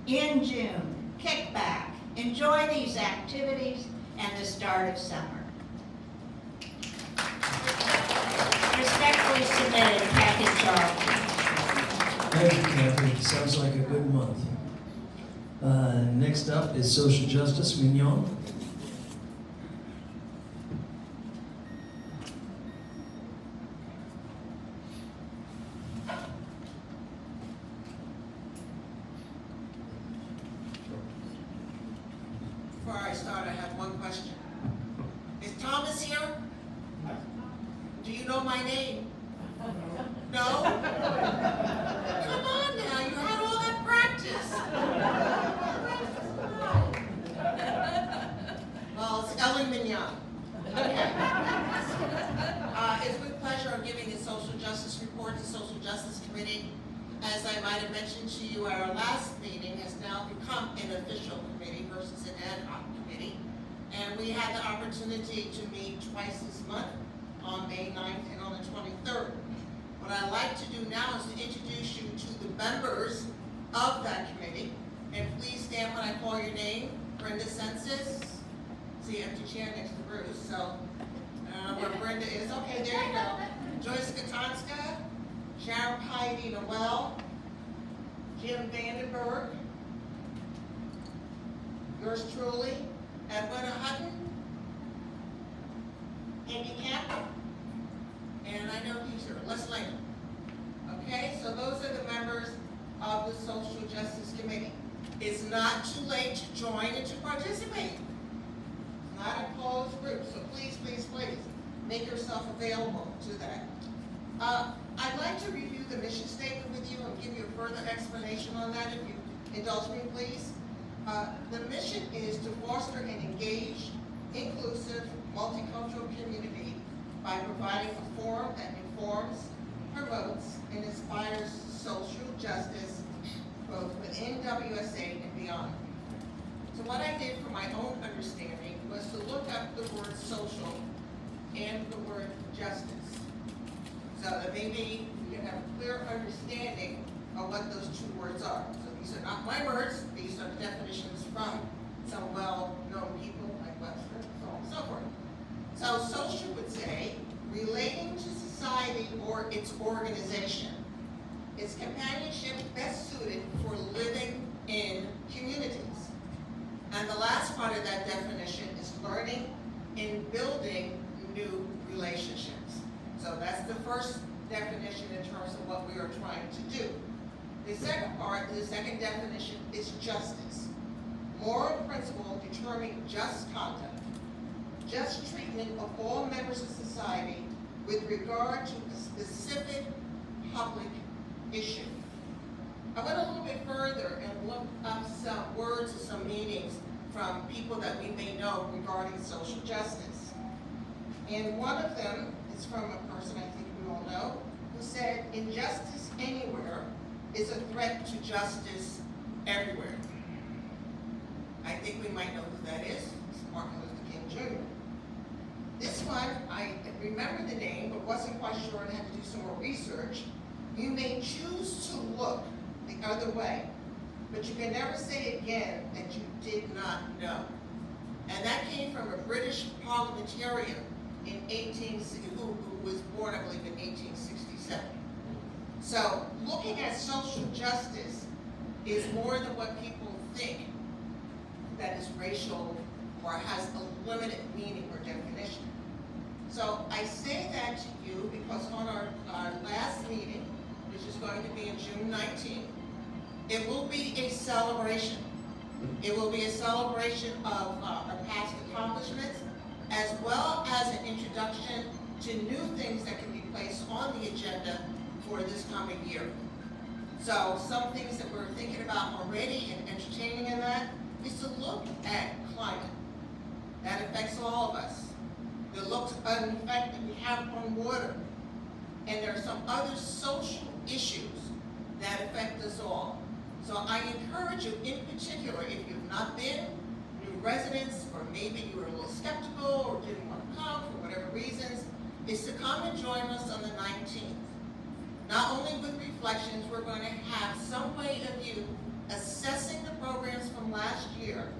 in June, kick back, enjoy these activities and the start of summer. Respectfully submitted, Kathy Charlton. Thank you, Kathy. Sounds like a good month. Next up is Social Justice, Mignon. Before I start, I have one question. Is Thomas here? Do you know my name? No? Come on now, you had all that practice. Well, it's Ellen Mignon. Okay. It's with pleasure I'm giving a social justice report to Social Justice Committee. As I might have mentioned to you, our last meeting has now become an official committee versus an ad hoc committee. And we had the opportunity to meet twice this month, on May 9th and on the 23rd. What I'd like to do now is to introduce you to the members of that committee. And please stand when I call your name. Brenda Census. See, empty chair next to Bruce, so I don't know where Brenda is. Okay, there you go. Joyce Katonska, Sharon Piety Noel, Jim Vandenberg, yours truly, Edwina Hutton, Andy Camp, and I know he's here, Les Lane. Okay, so those are the members of the Social Justice Committee. It's not too late to join and to participate. It's not a closed group, so please, please, please, make yourself available to that. I'd like to review the mission statement with you and give you a further explanation on that, if you indulge me, please. The mission is to foster an engaged, inclusive, multicultural community by providing a forum that informs, promotes, and inspires social justice both within WSA and beyond. So what I did for my own understanding was to look up the word social and the word justice, so that maybe we can have a clear understanding of what those 2 words are. So these are not my words, these are definitions from some well-known people like Webster, so on and so forth. So social would say, relating to society or its organization. It's companionship best suited for living in communities. And the last part of that definition is learning and building new relationships. So that's the first definition in terms of what we are trying to do. The second part, the second definition, is justice. Moral principle determining just conduct, just treatment of all members of society with regard to a specific public issue. I went a little bit further and looked up some words and some meanings from people that we may know regarding social justice. And one of them is from a person I think we all know, who said, injustice anywhere is a threat to justice everywhere. I think we might know who that is. It's Martin Luther King Jr. This one, I remember the name, but wasn't quite sure and had to do some more research. You may choose to look the other way, but you can never say again that you did not know. And that came from a British parliamentarian in who was born, I believe, in 1867. So looking at social justice is more than what people think, that is racial or has a limited meaning or definition. So I say that to you because on our last meeting, which is going to be on June 19th, it will be a celebration. It will be a celebration of our past accomplishments, as well as an introduction to new things that can be placed on the agenda for this coming year. So some things that we're thinking about already and entertaining in that is to look at climate. That affects all of us. The effect that we have on water. And there are some other social issues that affect us all. So I encourage you in particular, if you've not been, new residents, or maybe you were a little skeptical or didn't want to come for whatever reasons, is to come and join us on the 19th. Not only with reflections, we're going to have some way of you assessing the programs from last year,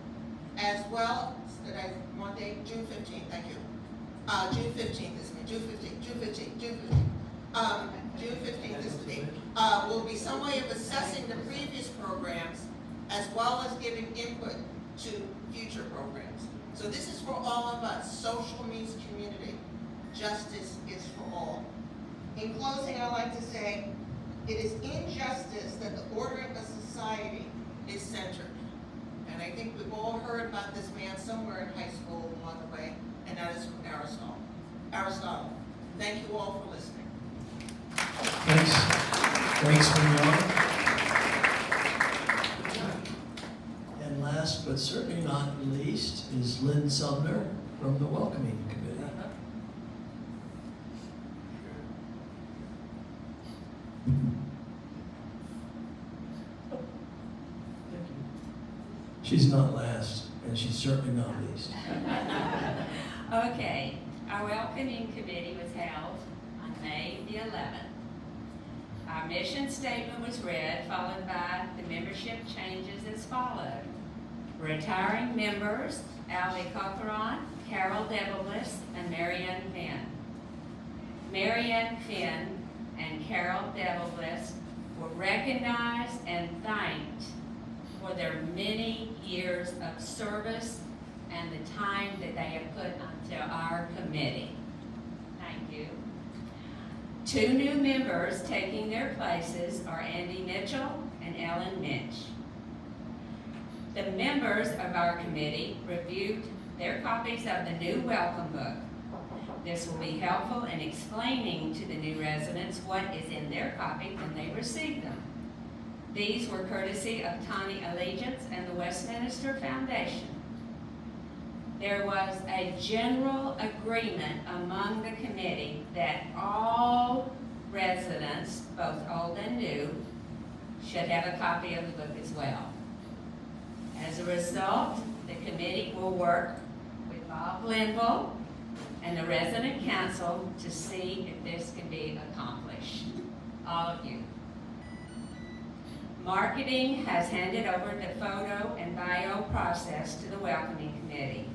as well, Monday, June 15th, thank you. June 15th is me, June 15th. June 15th is me. Will be some way of assessing the previous programs, as well as giving input to future programs. So this is for all of us. Social means community. Justice is for all. In closing, I'd like to say, it is injustice that the order of society is centered. And I think we've all heard about this man somewhere in high school along the way, and that is from Aristotle. Thank you all for listening. Thanks, Mignon. And last but certainly not least is Lynn Sumner from the Welcoming Committee. She's not last, and she's certainly not least. Okay, our welcoming committee was held on May the 11th. Our mission statement was read, followed by the membership changes as followed. Retiring members, Ali Cochran, Carol Debelis, and Marianne Finn. Marianne Finn and Carol Debelis were recognized and thanked for their many years of service and the time that they have put onto our committee. Thank you. Two new members taking their places are Andy Mitchell and Ellen Mitch. The members of our committee reviewed their copies of the new welcome book. This will be helpful in explaining to the new residents what is in their copy when they receive them. These were courtesy of Tani Allegiance and the Westminster Foundation. There was a general agreement among the committee that all residents, both old and new, should have a copy of the book as well. As a result, the committee will work with Bob Linville and the resident council to see if this can be accomplished. All of you. Marketing has handed over the photo and bio process to the welcoming committee.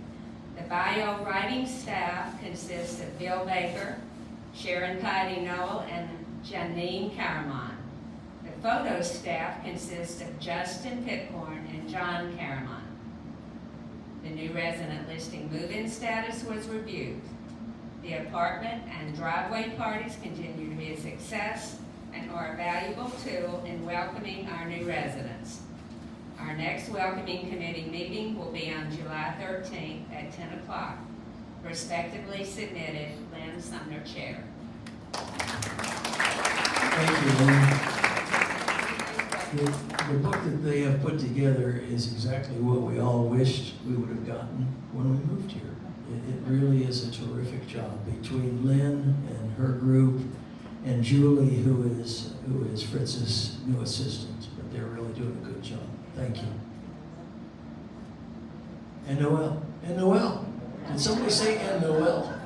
The bio writing staff consists of Bill Baker, Sharon Pidy-Noel, and Janine Caramon. The photo staff consists of Justin Pitcorn and John Caramon. The new resident listing move-in status was reviewed. The apartment and driveway parties continue to be a success and are a valuable tool in welcoming our new residents. Our next welcoming committee meeting will be on July 13th at 10 o'clock. Respectively submitted, Lynn Sumner, Chair. Thank you, Lynn. The book that they have put together is exactly what we all wished we would have gotten when we moved here. It really is a terrific job between Lynn and her group and Julie, who is Fritz's new assistant. But they're really doing a good job. Thank you. And Noel. And Noel. Did somebody say and Noel?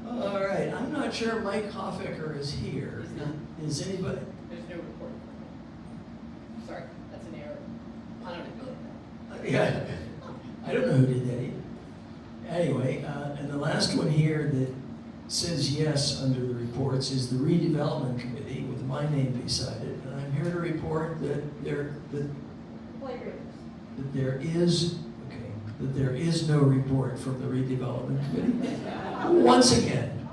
All right. I'm not sure Mike Hofecker is here. Is anybody? There's no report. Sorry, that's an error. I don't know. Yeah. I don't know who did that either. Anyway, and the last one here that says yes under the reports is the redevelopment committee with my name beside it. And I'm here to report that there is no report from the redevelopment committee once again.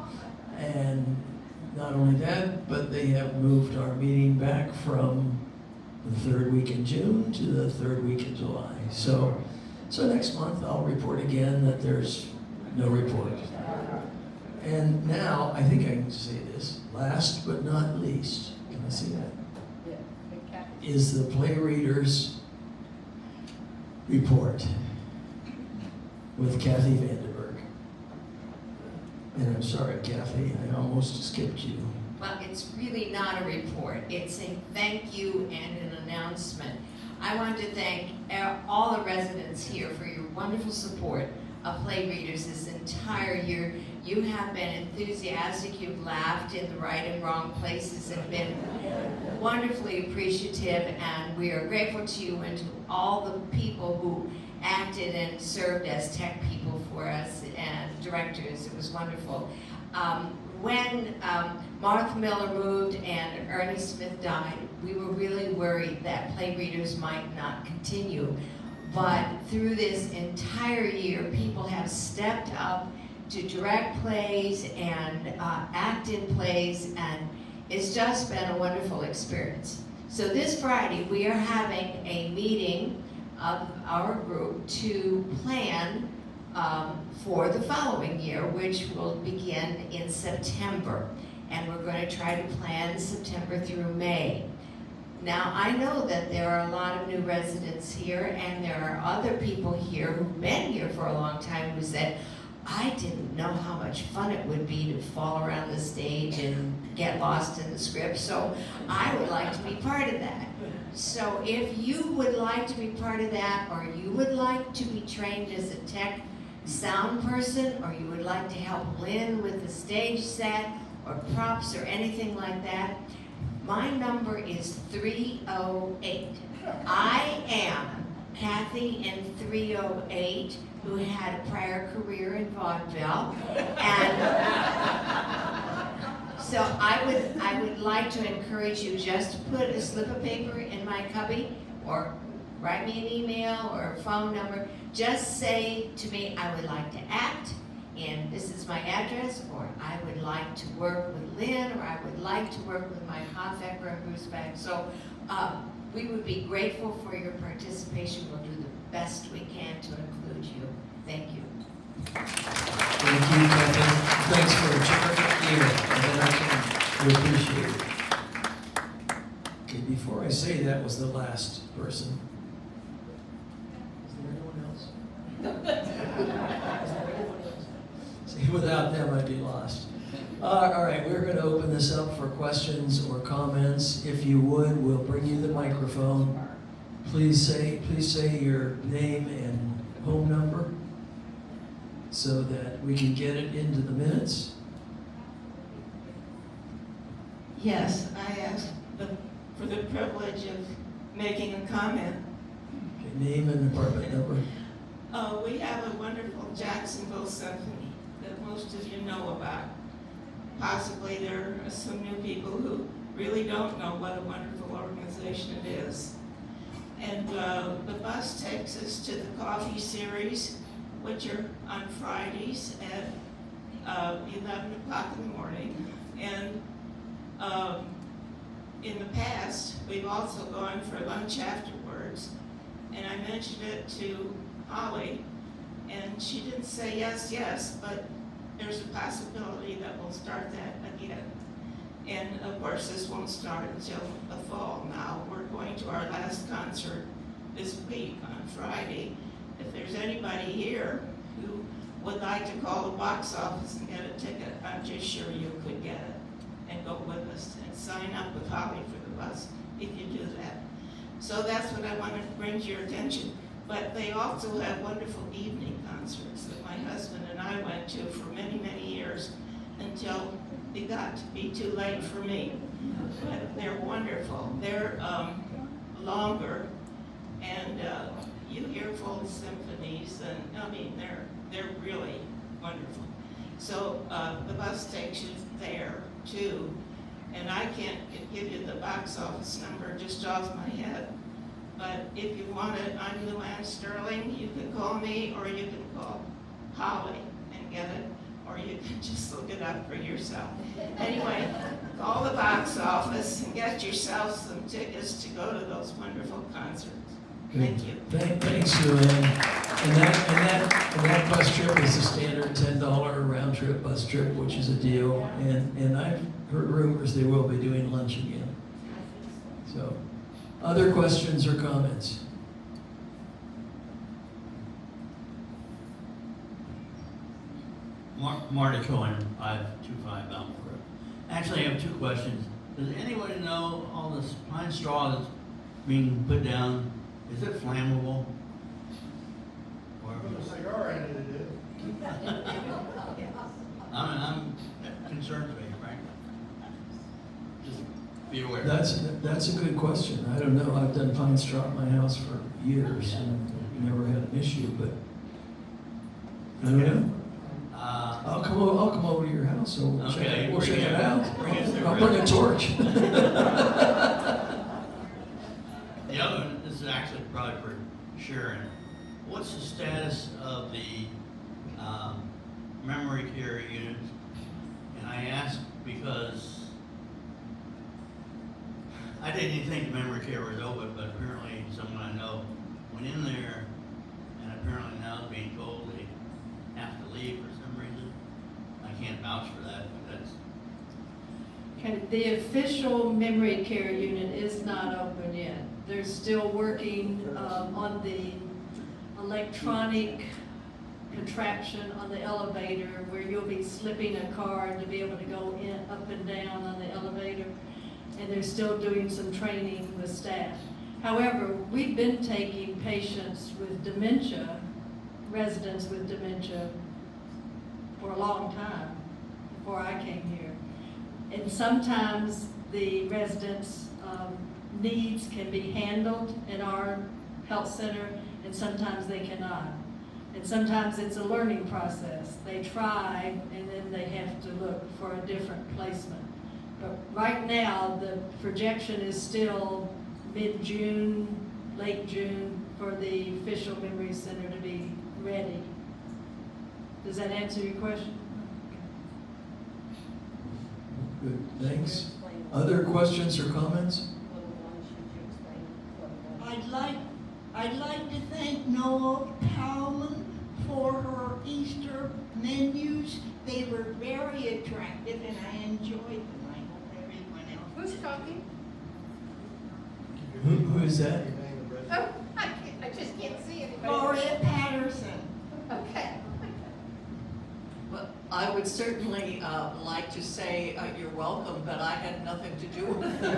And not only that, but they have moved our meeting back from the third week in June to the third week in July. So next month I'll report again that there's no report. And now, I think I can say this, last but not least, can I see that? Is the Play Readers report with Kathy Vandenberg. And I'm sorry, Kathy, I almost skipped you. Well, it's really not a report. It's a thank you and an announcement. I want to thank all the residents here for your wonderful support of Play Readers this entire year. You have been enthusiastic, you've laughed in the right and wrong places and been wonderfully appreciative, and we are grateful to you and to all the people who acted and served as tech people for us and directors. It was wonderful. When Martha Miller moved and Ernie Smith died, we were really worried that Play Readers might not continue. But through this entire year, people have stepped up to direct plays and act in plays, and it's just been a wonderful experience. So this Friday, we are having a meeting of our group to plan for the following year, which will begin in September. And we're going to try to plan September through May. Now, I know that there are a lot of new residents here, and there are other people here who've been here for a long time who said, I didn't know how much fun it would be to fall around the stage and get lost in the script, so I would like to be part of that. So if you would like to be part of that, or you would like to be trained as a tech sound person, or you would like to help Lynn with the stage set, or props, or anything like that, my number is 308. I am Kathy in 308, who had a prior career in vaudeville, and so I would like to encourage you just to put a slip of paper in my cubby, or write me an email or a phone number. Just say to me, I would like to act, and this is my address, or I would like to work with Lynn, or I would like to work with Mike Hofecker and Bruce Beck. So we would be grateful for your participation. We'll do the best we can to include you. Thank you. Thank you, Kathy. Thanks for a terrific year, and I can appreciate it. Okay, before I say that was the last person, is there anyone else? See, without them, I'd be lost. All right, we're going to open this up for questions or comments. If you would, we'll bring you the microphone. Please say your name and home number so that we can get it into the minutes. Yes, I ask for the privilege of making a comment. Okay, name and apartment number. We have a wonderful Jacksonville Symphony that most of you know about. Possibly there are some new people who really don't know what a wonderful organization it is. And the bus takes us to the coffee series, which are on Fridays at 11 o'clock in the morning. And in the past, we've also gone for lunch afterwards. And I mentioned it to Holly, and she didn't say yes, but there's a possibility that we'll start that again. And of course, this won't start until the fall now. We're going to our last concert this week on Friday. If there's anybody here who would like to call the box office and get a ticket, I'm just sure you could get it and go with us and sign up with Holly for the bus if you do that. So that's what I wanted to bring to your attention. But they also have wonderful evening concerts that my husband and I went to for many, many years until it got to be too late for me. But they're wonderful. They're longer, and you hear full symphonies, and I mean, they're really wonderful. So, the bus takes you there too. And I can't give you the box office number just off my head. But if you want it, I'm Luann Sterling. You can call me or you can call Holly and get it. Or you can just look it up for yourself. Anyway, call the box office and get yourself some tickets to go to those wonderful concerts. Thank you. Thanks, Luann. And that bus trip is a standard $10 round trip bus trip, which is a deal. And I've heard rumors they will be doing lunch again. So, other questions or comments? Marty Cohen, 525 Belmont Road. Actually, I have two questions. Does anybody know all this pine straw that's being put down, is it flammable? Put a cigar in it, it is. I'm concerned with it, frankly. Just be aware. That's a good question. I don't know. I've done pine straw at my house for years and never had an issue, but I don't know. I'll come over to your house and we'll check it out. I'll bring a torch. The other one, this is actually probably for Sharon. What's the status of the memory care unit? And I ask because I didn't even think the memory care was open, but apparently someone I know went in there and apparently now is being told they have to leave for some reason. I can't vouch for that, but that's. Okay, the official memory care unit is not open yet. They're still working on the electronic contraption on the elevator where you'll be slipping a card to be able to go in, up and down on the elevator. And they're still doing some training with staff. However, we've been taking patients with dementia, residents with dementia, for a long time, before I came here. And sometimes the residents' needs can be handled in our health center, and sometimes they cannot. And sometimes it's a learning process. They try, and then they have to look for a different placement. But right now, the projection is still mid-June, late June, for the official memory center to be ready. Does that answer your question? Good, thanks. Other questions or comments? I'd like to thank Noel Cowman for her Easter menus. They were very attractive and I enjoyed them. I hope everyone else. Who's talking? Who is that? Oh, I just can't see anybody. Gloria Patterson. Okay. Well, I would certainly like to say you're welcome, but I had nothing to do with it.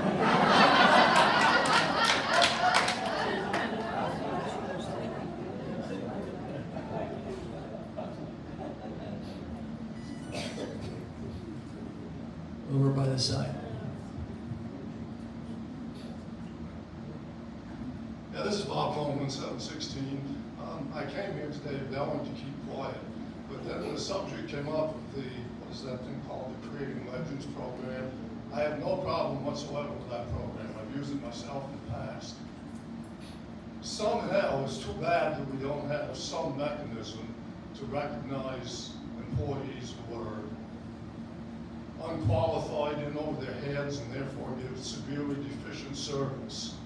Over by the side. Yeah, this is Bob Coleman, 716. I came here today vowing to keep quiet, but then the subject came up with the, what is that thing called, the Creating Legends program. I have no problem whatsoever with that program. I've used it myself in the past. Somehow, it's too bad that we don't have some mechanism to recognize employees who are unqualified in over their heads and therefore give severely deficient service.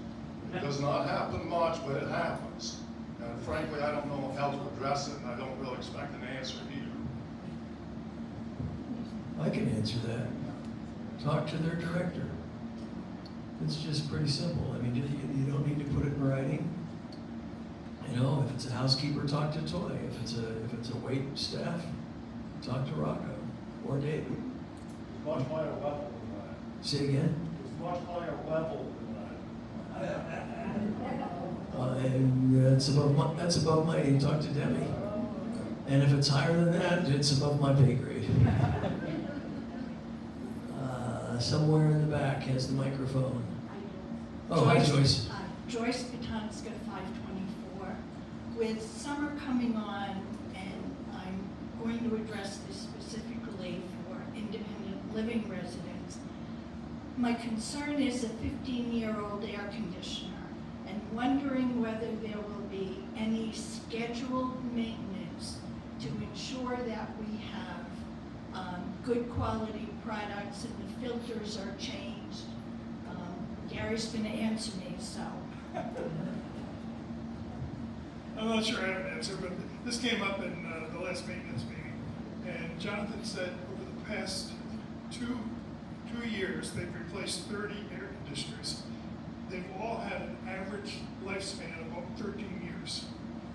It does not happen much, but it happens. And frankly, I don't know how to address it, and I don't really expect an answer here. I can answer that. Talk to their director. It's just pretty simple. I mean, you don't need to put it in writing. You know, if it's a housekeeper, talk to Toy. If it's a wait staff, talk to Rocco or David. It's much higher level than that. Say again? It's much higher level than that. That's above my, you talk to Debbie. And if it's higher than that, it's above my pay grade. Somewhere in the back has the microphone. Oh, hi Joyce. Joyce Katonska, 524. With summer coming on, and I'm going to address this specific living residents. My concern is a 15-year-old air conditioner and wondering whether there will be any scheduled maintenance to ensure that we have good quality products and the filters are changed. Gary's going to answer me, so. I'm not sure I have an answer, but this came up in the last maintenance meeting. And Jonathan said over the past two years, they've replaced 30 air conditioners. They've all had an average lifespan of about 13 years.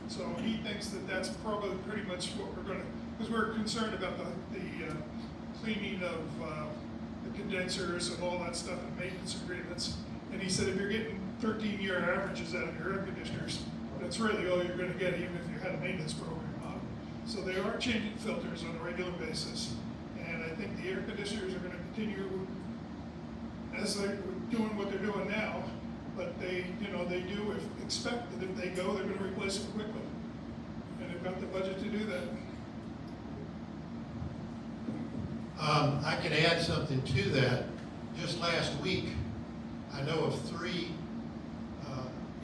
So he thinks that that's probably pretty much what we're going to, because we're concerned about the cleaning of the condensers and all that stuff and maintenance agreements. And he said if you're getting 13-year averages out of your air conditioners, that's really all you're going to get, even if you had a maintenance program on them. So they are changing filters on a regular basis. And I think the air conditioners are going to continue as they're doing what they're doing now. But they do expect that if they go, they're going to replace them quickly. And they've got the budget to do that. I can add something to that. Just last week, I know of 3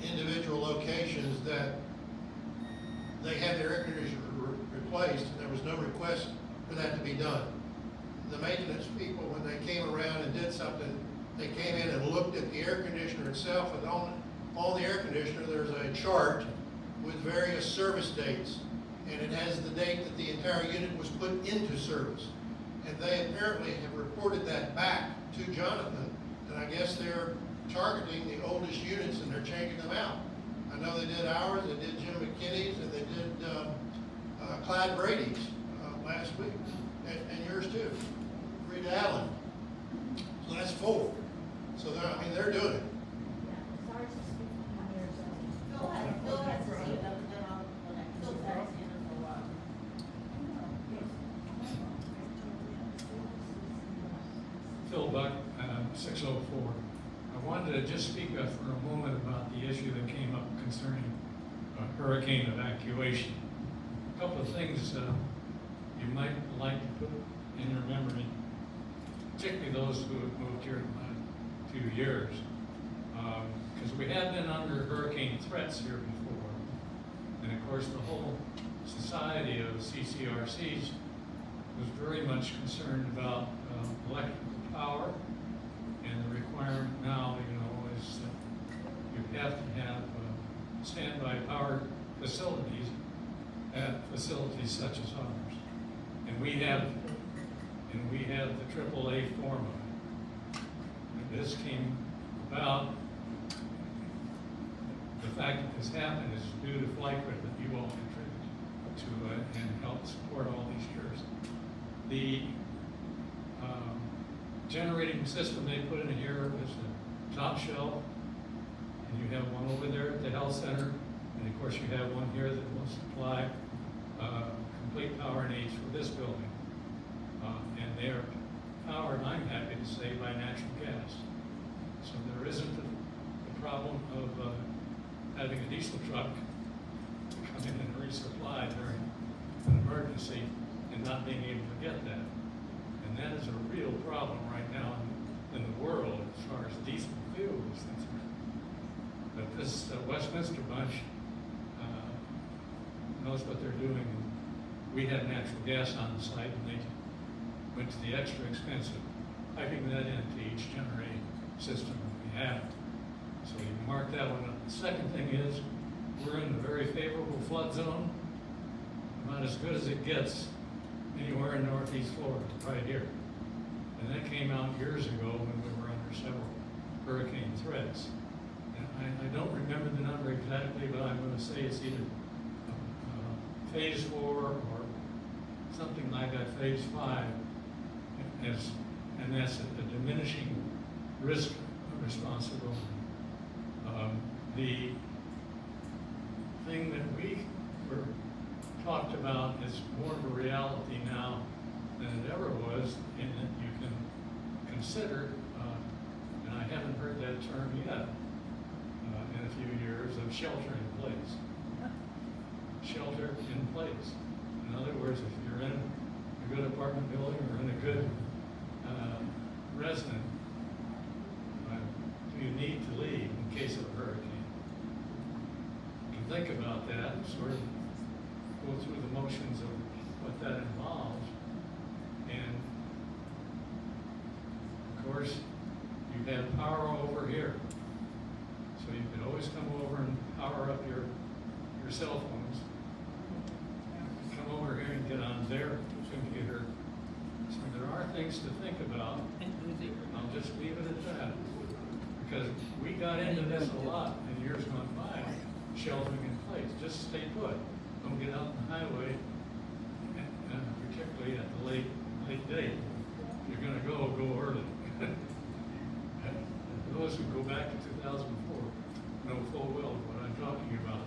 individual locations that they had their air conditioner replaced, and there was no request for that to be done. The maintenance people, when they came around and did something, they came in and looked at the air conditioner itself, and on the air conditioner there's a chart with various service dates, and it has the date that the entire unit was put into service. And they apparently have reported that back to Jonathan, and I guess they're targeting the oldest units and they're changing them out. I know they did ours, they did Jim McKinney's, and they did Clyde Brady's last week, and yours too, Rita Allen. So that's 4. So they're doing it. Phil Buck, 604. I wanted to just speak for a moment about the issue that came up concerning hurricane evacuation. A couple of things you might like to put in your memory, particularly those who have moved here in the last few years, because we have been under hurricane threats here before. And of course, the whole society of CCRCs was very much concerned about electrical power, and the requirement now, is you have to have standby power facilities at facilities such as ours, and we have the AAA form of it. And this came about. The fact that this happened is due to flight crew that you all contribute to and help support all these years. The generating system they put in here is the top shelf, and you have one over there at the health center, and of course you have one here that will supply complete power needs for this building. And they're powered, I'm happy to say, by natural gas. So there isn't the problem of having a diesel truck come in and resupply during an emergency and not being able to get that. And that is a real problem right now in the world as far as diesel fuel is concerned. But this Westminster bunch knows what they're doing. We had natural gas on the site, and they went to the extra expense of piping that into each generating system that we have. So you mark that one up. The second thing is, we're in a very favorable flood zone, about as good as it gets anywhere in Northeast Florida, right here. And that came out years ago when we were under several hurricane threats. And I don't remember the number exactly, but I'm going to say it's either phase 4 or something like that, phase 5, and that's a diminishing risk of responsibility. The thing that we were talked about is more of a reality now than it ever was, in that you can consider, and I haven't heard that term yet in a few years, of shelter in place. Shelter in place. In other words, if you're in a good apartment building or in a good resident, do you need to leave in case of a hurricane? You think about that, sort of go through the motions of what that involves. And of course, you have power over here. So you could always come over and power up your cell phones. Come over here and get on their computer. So there are things to think about. I'll just leave it at that. Because we got into this a lot in years gone by, shelving in place. Just stay put. Don't get out on the highway, and particularly at the late date. If you're gonna go early. Those who go back to 2004 know full well what I'm talking about.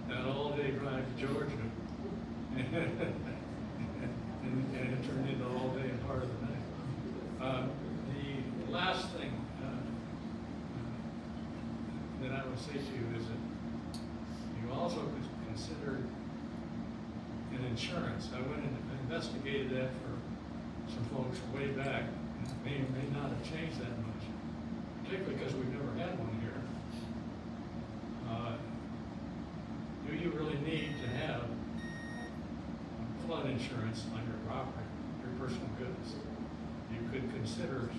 That all-day drive to Georgia, and it turned into all day and part of the night. The last thing that I would say to you is that you also could consider an insurance. I went and investigated that for some folks way back. It may or may not have changed that much, particularly because we've never had one here. Do you really need to have flood insurance on your property, your personal goods? You could consider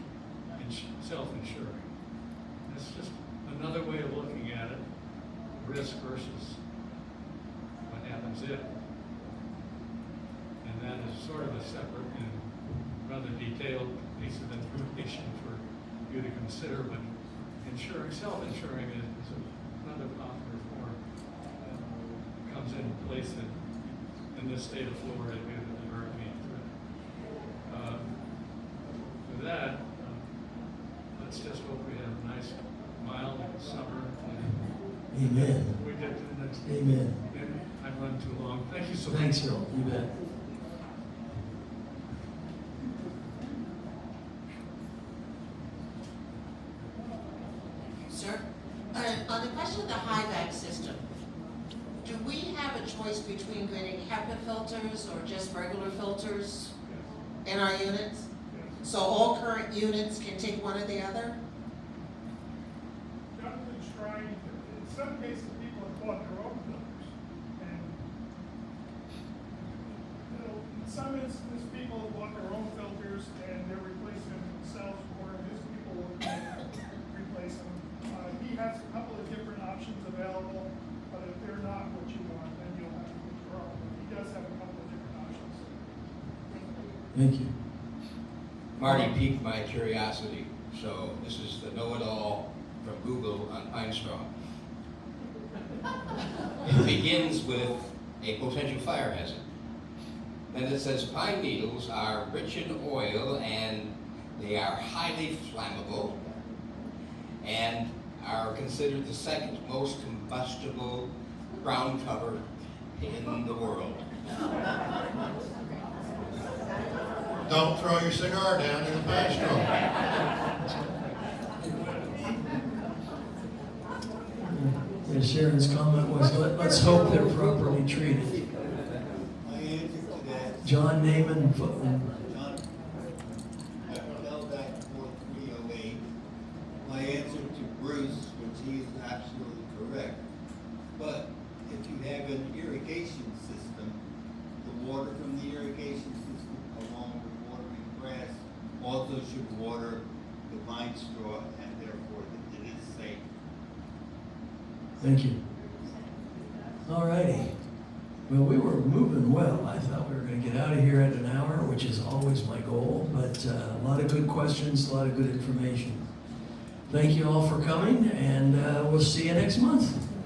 self-insuring. That's just another way of looking at it, risk versus what happens if. And that is sort of a separate and rather detailed piece of information for you to consider, but self-insuring is another popular form that comes into place in this state of Florida due to the hurricane threat. With that, let's just hope we have a nice, mild summer. Amen. We get to the next. Amen. I've run too long. Thank you so much. Thanks, Phil. You bet. Sir, on the question of the HIVAC system, do we have a choice between getting HEPA filters or just regular filters in our units? So all current units can take one or the other? Government's trying, in some cases, people have bought their own filters. And, in some instances, people have bought their own filters and they're replacing them themselves, or his people will replace them. He has a couple of different options available, but if they're not what you want, then you'll have to withdraw. But he does have a couple of different options. Thank you. Marty piqued my curiosity, so this is the know-it-all from Google on pine straw. It begins with a potential fire hazard. Then it says pine needles are rich in oil and they are highly flammable and are considered the second most combustible ground cover in the world. Don't throw your cigar down in the pine straw. Yeah, Sharon's comment was, let's hope they're properly treated. My answer to that, John Naaman, I fell back for 308. My answer to Bruce, which he is absolutely correct. But if you have an irrigation system, the water from the irrigation system, along with watering grass, also should water the pine straw, and therefore it is safe. Thank you. All righty. Well, we were moving well. I thought we were going to get out of here at an hour, which is always my goal, but a lot of good questions, a lot of good information. Thank you all for coming, and we'll see you next month.